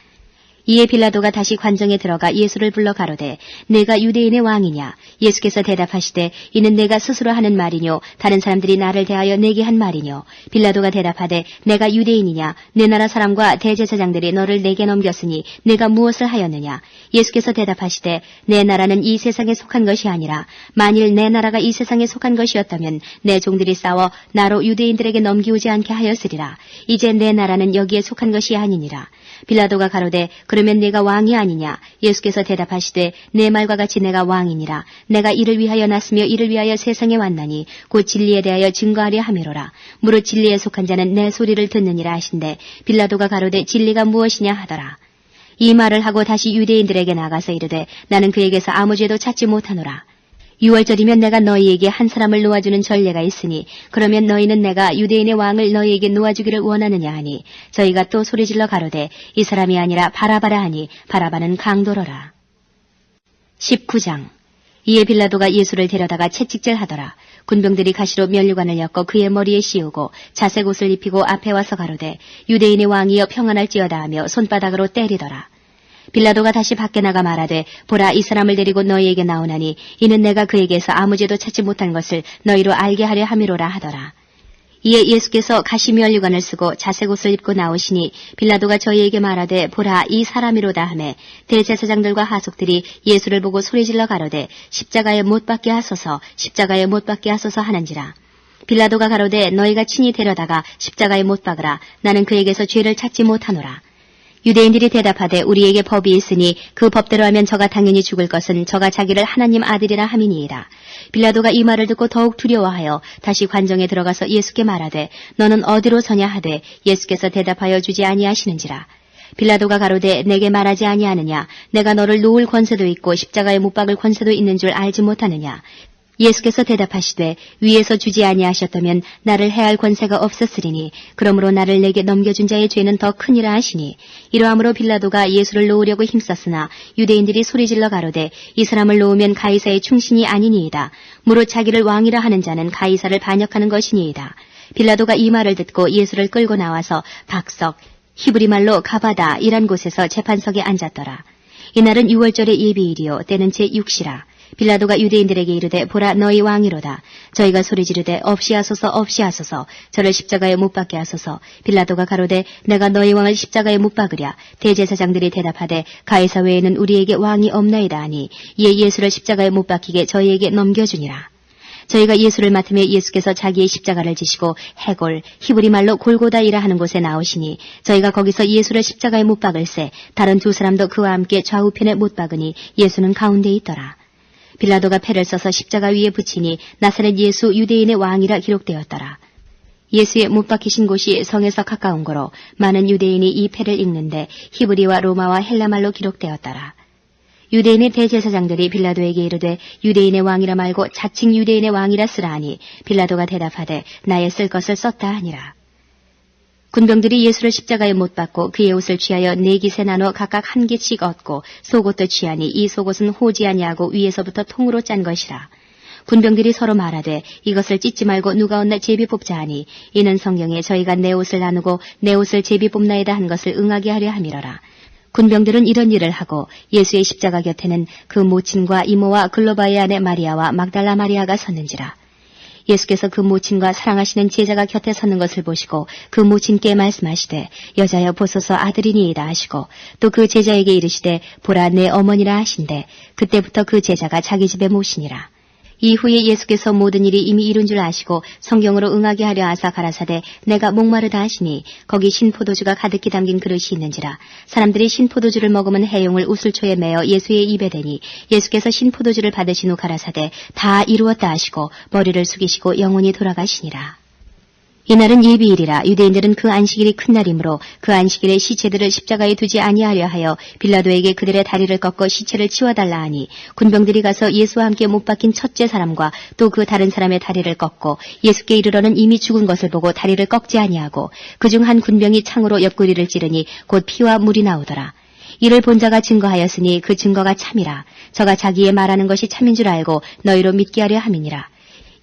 이에 빌라도가 다시 관정에 들어가 예수를 불러 가로되 내가 유대인의 왕이냐. 예수께서 대답하시되 이는 내가 스스로 하는 말이뇨 다른 사람들이 나를 대하여 내게 한 말이뇨. 빌라도가 대답하되 내가 유대인이냐. 내 나라 사람과 대제사장들이 너를 내게 넘겼으니 내가 무엇을 하였느냐. 예수께서 대답하시되 내 나라는 이 세상에 속한 것이 아니라 만일 내 나라가 이 세상에 속한 것이었다면 내 종들이 싸워 나로 유대인들에게 넘기우지 않게 하였으리라. 이제 내 나라는 여기에 속한 것이 아니니라. 빌라도가 가로되 그러면 내가 왕이 아니냐. 예수께서 대답하시되 내 말과 같이 내가 왕이니라. 내가 이를 위하여 났으며 이를 위하여 세상에 왔나니 곧 진리에 대하여 증거하려 함이로라. 무릇 진리에 속한 자는 내 소리를 듣느니라 하신대 빌라도가 가로되 진리가 무엇이냐 하더라. 이 말을 하고 다시 유대인들에게 나가서 이르되 나는 그에게서 아무 죄도 찾지 못하노라. 6월절이면 내가 너희에게 한 사람을 놓아주는 전례가 있으니 그러면 너희는 내가 유대인의 왕을 너희에게 놓아주기를 원하느냐 하니 저희가 또 소리질러 가로되 이 사람이 아니라 바라바라 하니 바라바는 강도로라. 19장. 이에 빌라도가 예수를 데려다가 채찍질하더라. 군병들이 가시로 면류관을 엮어 그의 머리에 씌우고 자색 옷을 입히고 앞에 와서 가로되 유대인의 왕이여 평안할지어다 하며 손바닥으로 때리더라. 빌라도가 다시 밖에 나가 말하되 보라 이 사람을 데리고 너희에게 나오나니 이는 내가 그에게서 아무 죄도 찾지 못한 것을 너희로 알게 하려 함이로라 하더라. 이에 예수께서 가시면류관을 쓰고 자색 옷을 입고 나오시니 빌라도가 저희에게 말하되 보라 이 사람이로다 하매 대제사장들과 하속들이 예수를 보고 소리질러 가로되 십자가에 못 박게 하소서 십자가에 못 박게 하소서 하는지라. 빌라도가 가로되 너희가 친히 데려다가 십자가에 못 박으라. 나는 그에게서 죄를 찾지 못하노라. 유대인들이 대답하되 우리에게 법이 있으니 그 법대로 하면 저가 당연히 죽을 것은 저가 자기를 하나님 아들이라 함이니이다. 빌라도가 이 말을 듣고 더욱 두려워하여 다시 관정에 들어가서 예수께 말하되 너는 어디로 서냐 하되 예수께서 대답하여 주지 아니하시는지라. 빌라도가 가로되 내게 말하지 아니하느냐. 내가 너를 놓을 권세도 있고 십자가에 못 박을 권세도 있는 줄 알지 못하느냐. 예수께서 대답하시되 위에서 주지 아니하셨다면 나를 해할 권세가 없었으리니 그러므로 나를 내게 넘겨준 자의 죄는 더 크니라 하시니 이러함으로 빌라도가 예수를 놓으려고 힘썼으나 유대인들이 소리질러 가로되 이 사람을 놓으면 가이사의 충신이 아니니이다. 무릇 자기를 왕이라 하는 자는 가이사를 반역하는 것이니이다. 빌라도가 이 말을 듣고 예수를 끌고 나와서 박석 히브리 말로 가바다 이란 곳에서 재판석에 앉았더라. 이날은 6월절의 예비일이요 때는 제6시라. 빌라도가 유대인들에게 이르되 보라 너희 왕이로다. 저희가 소리지르되 없이하소서 없이하소서 저를 십자가에 못 박게 하소서. 빌라도가 가로되 내가 너희 왕을 십자가에 못 박으랴. 대제사장들이 대답하되 가이사 외에는 우리에게 왕이 없나이다 하니 이에 예수를 십자가에 못 박히게 저희에게 넘겨주니라. 저희가 예수를 맡으며 예수께서 자기의 십자가를 지시고 해골 히브리 말로 골고다이라 하는 곳에 나오시니 저희가 거기서 예수를 십자가에 못 박을새 다른 두 사람도 그와 함께 좌우편에 못 박으니 예수는 가운데 있더라. 빌라도가 패를 써서 십자가 위에 붙이니 나사렛 예수 유대인의 왕이라 기록되었더라. 예수의 못 박히신 곳이 성에서 가까운 거로 많은 유대인이 이 패를 읽는데 히브리와 로마와 헬라말로 기록되었더라. 유대인의 대제사장들이 빌라도에게 이르되 유대인의 왕이라 말고 자칭 유대인의 왕이라 쓰라 하니 빌라도가 대답하되 나의 쓸 것을 썼다 하니라. 군병들이 예수를 십자가에 못 박고 그의 옷을 취하여 4깃에 나눠 각각 1깃씩 얻고 속옷도 취하니 이 속옷은 호지 아니하고 위에서부터 통으로 짠 것이라. 군병들이 서로 말하되 이것을 찢지 말고 누가 얻나 제비 뽑자 하니 이는 성경에 저희가 내 옷을 나누고 내 옷을 제비 뽑나이다 한 것을 응하게 하려 함이러라. 군병들은 이런 일을 하고 예수의 십자가 곁에는 그 모친과 이모와 글로바의 아내 마리아와 막달라 마리아가 섰는지라. 예수께서 그 모친과 사랑하시는 제자가 곁에 섰는 것을 보시고 그 모친께 말씀하시되 여자여 보소서 아들이니이다 하시고 또 그 제자에게 이르시되 보라 내 어머니라 하신대 그때부터 그 제자가 자기 집에 모시니라. 이후에 예수께서 모든 일이 이미 이룬 줄 아시고 성경으로 응하게 하려 하사 가라사대 내가 목마르다 하시니 거기 신포도주가 가득히 담긴 그릇이 있는지라. 사람들이 신포도주를 먹으면 해용을 우슬초에 매어 예수의 입에 대니 예수께서 신포도주를 받으신 후 가라사대 다 이루었다 하시고 머리를 숙이시고 영혼이 돌아가시니라. 이날은 예비일이라. 유대인들은 그 안식일이 큰 날이므로 그 안식일에 시체들을 십자가에 두지 아니하려 하여 빌라도에게 그들의 다리를 꺾어 시체를 치워달라 하니 군병들이 가서 예수와 함께 못 박힌 첫째 사람과 또 그 다른 사람의 다리를 꺾고 예수께 이르러는 이미 죽은 것을 보고 다리를 꺾지 아니하고 그중 한 군병이 창으로 옆구리를 찌르니 곧 피와 물이 나오더라. 이를 본 자가 증거하였으니 그 증거가 참이라. 저가 자기의 말하는 것이 참인 줄 알고 너희로 믿게 하려 함이니라.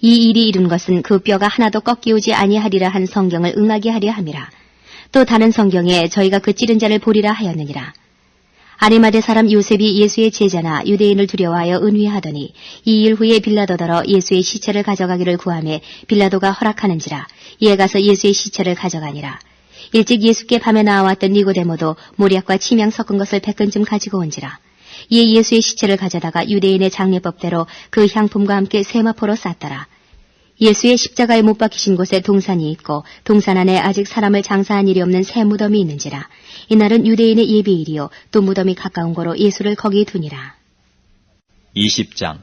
이 일이 이룬 것은 그 뼈가 하나도 꺾이오지 아니하리라 한 성경을 응하게 하려 함이라. 또 다른 성경에 저희가 그 찌른 자를 보리라 하였느니라. 아리마대 사람 요셉이 예수의 제자나 유대인을 두려워하여 은휘하더니 이 일 후에 빌라도더러 예수의 시체를 가져가기를 구하매 빌라도가 허락하는지라. 이에 가서 예수의 시체를 가져가니라. 일찍 예수께 밤에 나와왔던 니고데모도 모략과 침향 섞은 것을 100근쯤 가지고 온지라. 이에 예수의 시체를 가져다가 유대인의 장례법대로 그 향품과 함께 세마포로 쌌더라. 예수의 십자가에 못 박히신 곳에 동산이 있고 동산 안에 아직 사람을 장사한 일이 없는 새 무덤이 있는지라. 이날은 유대인의 예비일이요 또 무덤이 가까운 거로 예수를 거기 두니라. 20장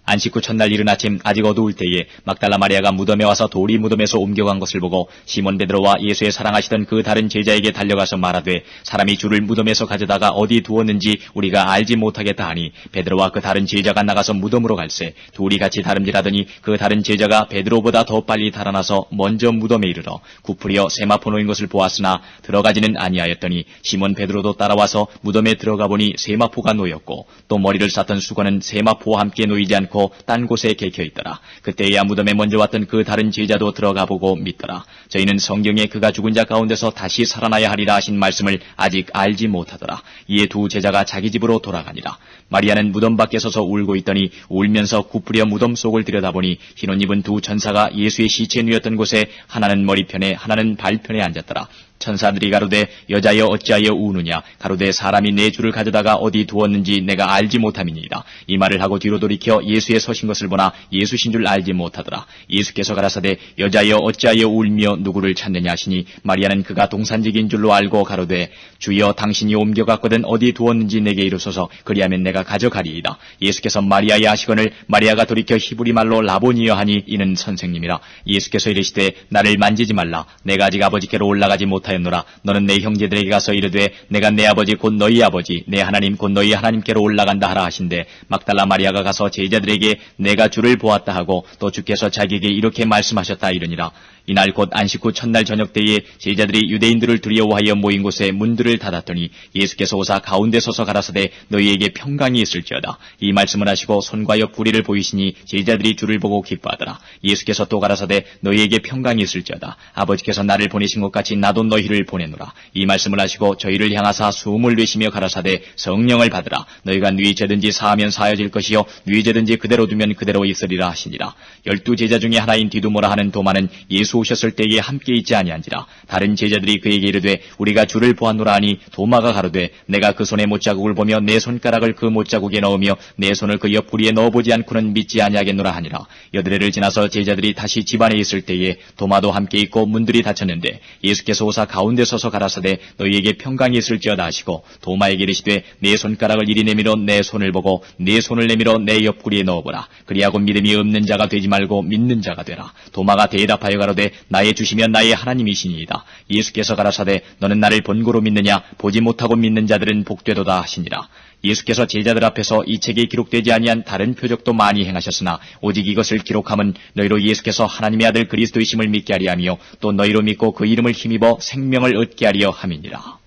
안식 후 첫날 이른 아침 아직 어두울 때에 막달라 마리아가 무덤에 와서 돌이 무덤에서 옮겨간 것을 보고 시몬 베드로와 예수의 사랑하시던 그 다른 제자에게 달려가서 말하되 사람이 주를 무덤에서 가져다가 어디 두었는지 우리가 알지 못하겠다 하니 베드로와 그 다른 제자가 나가서 무덤으로 갈새 둘이 같이 다름질하더니 그 다른 제자가 베드로보다 더 빨리 달아나서 먼저 무덤에 이르러 구부려 세마포 놓인 것을 보았으나 들어가지는 아니하였더니 시몬 베드로도 따라와서 무덤에 들어가 보니 세마포가 놓였고 또 머리를 쌌던 수건은 세마포와 함께 놓이지 않고 딴 곳에 개켜 있더라. 그때야 무덤에 먼저 왔던 그 다른 제자도 들어가 보고 믿더라. 저희는 성경에 그가 죽은 자 가운데서 다시 살아나야 하리라 하신 말씀을 아직 알지 못하더라. 이에 두 제자가 자기 집으로 돌아가니라. 마리아는 무덤 밖에 서서 울고 있더니 울면서 구부려 무덤 속을 들여다보니 흰 옷 입은 두 천사가 예수의 시체 누였던 곳에 하나는 머리편에 하나는 발편에 앉았더라. 천사들이 가로되 여자여 어찌하여 우느냐. 가로되 사람이 내 주를 가져다가 어디 두었는지 내가 알지 못함이니이다. 이 말을 하고 뒤로 돌이켜 예수의 서신 것을 보나 예수신 줄 알지 못하더라. 예수께서 가라사대 여자여 어찌하여 울며 누구를 찾느냐 하시니 마리아는 그가 동산직인 줄로 알고 가로되 주여 당신이 옮겨갔거든 어디 두었는지 내게 이르소서. 그리하면 내가 가져가리이다. 예수께서 마리아야 하시거늘 마리아가 돌이켜 히브리 말로 라보니여 하니 이는 선생님이라. 예수께서 이르시되 나를 만지지 말라. 내가 아직 아버지께로 올라가지 못하니 못하였노라. 너는 내 형제들에게 가서 이르되 내가 내 아버지 곧 너희 아버지 내 하나님 곧 너희 하나님께로 올라간다 하라 하신대 막달라 마리아가 가서 제자들에게 내가 주를 보았다 하고 또 주께서 자기에게 이렇게 말씀하셨다 이르니라. 이날 곧 안식 후 첫날 저녁 때에 제자들이 유대인들을 두려워하여 모인 곳에 문들을 닫았더니 예수께서 오사 가운데 서서 가라사대 너희에게 평강이 있을지어다. 이 말씀을 하시고 손과 옆 구리를 보이시니 제자들이 주를 보고 기뻐하더라. 예수께서 또 가라사대 너희에게 평강이 있을지어다. 아버지께서 나를 보내신 것 같이 나도 너희를 보내노라. 이 말씀을 하시고 저희를 향하사 숨을 내쉬며 가라사대 성령을 받으라. 너희가 누이 죄든지 사하면 사하여질 것이요 누이 죄든지 그대로 두면 그대로 있으리라 하시니라. 12 제자 중에 하나인 디두모라 하는 도마는 예수 오셨을 때에 함께 있지 아니한지라. 다른 제자들이 그에게 이르되 우리가 주를 보았노라 하니 도마가 가로되 내가 그 손의 못자국을 보며 내 손가락을 그 못자국에 넣으며 내 손을 그 옆구리에 넣어보지 않고는 믿지 아니하겠노라 하니라. 여드레를 지나서 제자들이 다시 집안에 있을 때에 도마도 함께 있고 문들이 닫혔는데 예수께서 오사 가운데 서서 가라사대 너희에게 평강이 있을지어다 하시고 도마에게 이르시되 내 손가락을 이리 내밀어 내 손을 보고 내 손을 내밀어 내 옆구리에 넣어보라. 그리하고 믿음이 없는 자가 되지 말고 믿는 자가 되라. 도마가 대답하여 가로되 나의 주시면 나의 하나님이시니이다. 예수께서 가라사대 너는 나를 본고로 믿느냐 보지 못하고 믿는 자들은 복되도다 하시니라. 예수께서 제자들 앞에서 이 책에 기록되지 아니한 다른 표적도 많이 행하셨으나 오직 이것을 기록함은 너희로 예수께서 하나님의 아들 그리스도이심을 믿게 하리 하며 또 너희로 믿고 그 이름을 힘입어 생명을 얻게 하려 함이니라.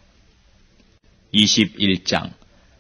21장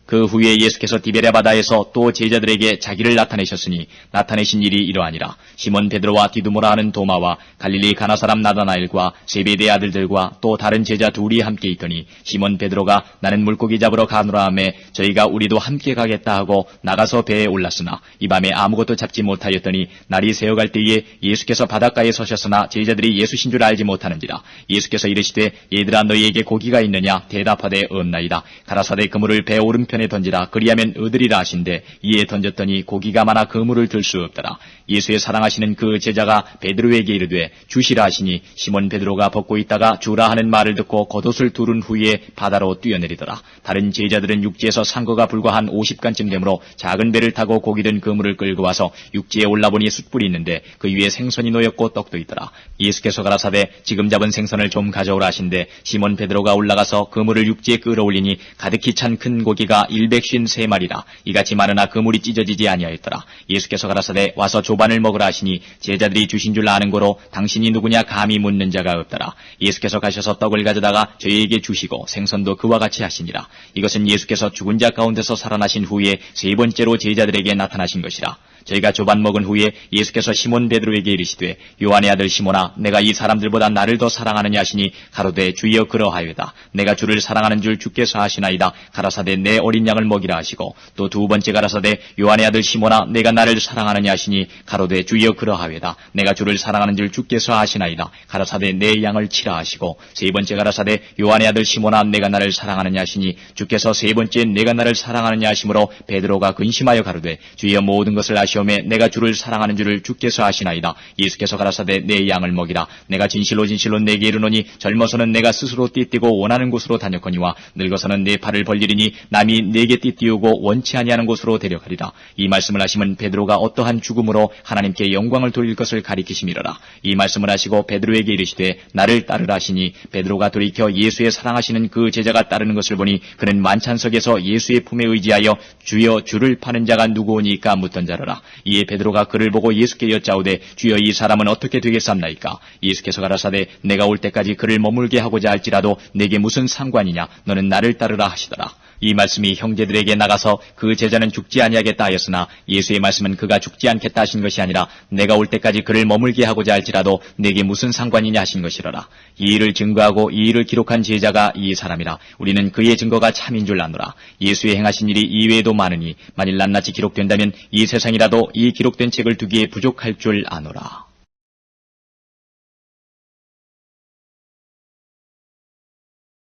그 후에 예수께서 디베랴 바다에서 또 제자들에게 자기를 나타내셨으니 나타내신 일이 이러하니라. 시몬 베드로와 디두모라 하는 도마와 갈릴리 가나 사람 나다나엘과 세베대의 아들들과 또 다른 제자 둘이 함께 있더니 시몬 베드로가 나는 물고기 잡으러 가노라 하매 저희가 우리도 함께 가겠다 하고 나가서 배에 올랐으나 이 밤에 아무것도 잡지 못하였더니 날이 새어갈 때에 예수께서 바닷가에 서셨으나 제자들이 예수신 줄 알지 못하는지라. 예수께서 이르시되 얘들아 너희에게 고기가 있느냐 대답하되 없나이다. 가라사대 그물을 배 오른편에 던지라 그리하면 얻으리라 하신대 이에 던졌더니 고기가 많아 그물을 들 수 없더라. 예수의 사랑하시는 그 제자가 베드로에게 이르되 주시라 하시니 시몬 베드로가 벗고 있다가 주라 하는 말을 듣고 겉옷을 두른 후에 바다로 뛰어내리더라. 다른 제자들은 육지에서 산 거가 불과 한 50간쯤 되므로 작은 배를 타고 고기 든 그물을 끌고 와서 육지에 올라보니 숯불이 있는데 그 위에 생선이 놓였고 떡도 있더라. 예수께서 가라사대 지금 잡은 생선을 좀 가져오라 하신대 시몬 베드로가 올라가서 그물을 육지에 끌어올리니 가득히 찬 큰 고기가 153마리라. 이같이 많으나 그물이 찢어지지 아니하였더라. 예수께서 가라사대 와서 조반을 먹으라 하시니 제자들이 주신 줄 아는 고로 당신이 누구냐 감히 묻는 자가 없더라. 예수께서 가셔서 떡을 가져다가 저희에게 주시고 생선도 그와 같이 하시니라. 이것은 예수께서 죽은 자 가운데서 살아나신 후에 세 번째로 제자들에게 나타나신 것이라. 저희가 조반 먹은 후에 예수께서 시몬 베드로에게 이르시되 요한의 아들 시몬아 내가 이 사람들보다 나를 더 사랑하느냐 하시니 가로되 주여 그러하여다. 내가 주를 사랑하는 줄 주께서 아시나이다. 가라사대 내 어린 양을 먹이라 하시고 또 두 번째 가라사대 요한의 아들 시몬아 내가 나를 사랑하느냐 하시니 가로되 주여 그러하여다. 내가 주를 사랑하는 줄 주께서 아시나이다. 가라사대 내 양을 치라 하시고 세 번째 가라사대 요한의 아들 시몬아 내가 나를 사랑하느냐 하시니 주께서 세 번째 내가 나를 사랑하느냐 하시므로 베드로가 근심하여 가로되 주여 모든 것을 아시오매 내가 주를 사랑하는 줄을 주께서 아시나이다. 예수께서 가라사대 내 양을 먹이라. 내가 진실로 진실로 내게 이르노니 젊어서는 내가 스스로 띠띠고 원하는 곳으로 다녔거니와 늙어서는 내 팔을 벌리리니 남이 내게 띠띠우고 원치 아니하는 곳으로 데려가리라. 이 말씀을 하시면 베드로가 어떠한 죽음으로 하나님께 영광을 돌릴 것을 가리키심이로라. 이 말씀을 하시고 베드로에게 이르시되 나를 따르라 하시니 베드로가 돌이켜 예수의 사랑하시는 그 제자가 따르는 것을 보니 그는 만찬석에서 예수의 품에 의지하여 주여 주를 파는 자가 누구오니까 묻던 자로라. 이에 베드로가 그를 보고 예수께 여짜오되 주여 이 사람은 어떻게 되겠삼나이까. 예수께서 가라사대 내가 올 때까지 그를 머물게 하고자 할지라도 내게 무슨 상관이냐 너는 나를 따르라 하시더라. 이 말씀이 형제들에게 나가서 그 제자는 죽지 아니하겠다 하였으나 예수의 말씀은 그가 죽지 않겠다 하신 것이 아니라 내가 올 때까지 그를 머물게 하고자 할지라도 내게 무슨 상관이냐 하신 것이로라. 이 일을 증거하고 이 일을 기록한 제자가 이 사람이라. 우리는 그의 증거가 참인 줄 아노라. 예수의 행하신 일이 이외에도 많으니 만일 낱낱이 기록된다면 이 세상이라도 이 기록된 책을 두기에 부족할 줄 아노라.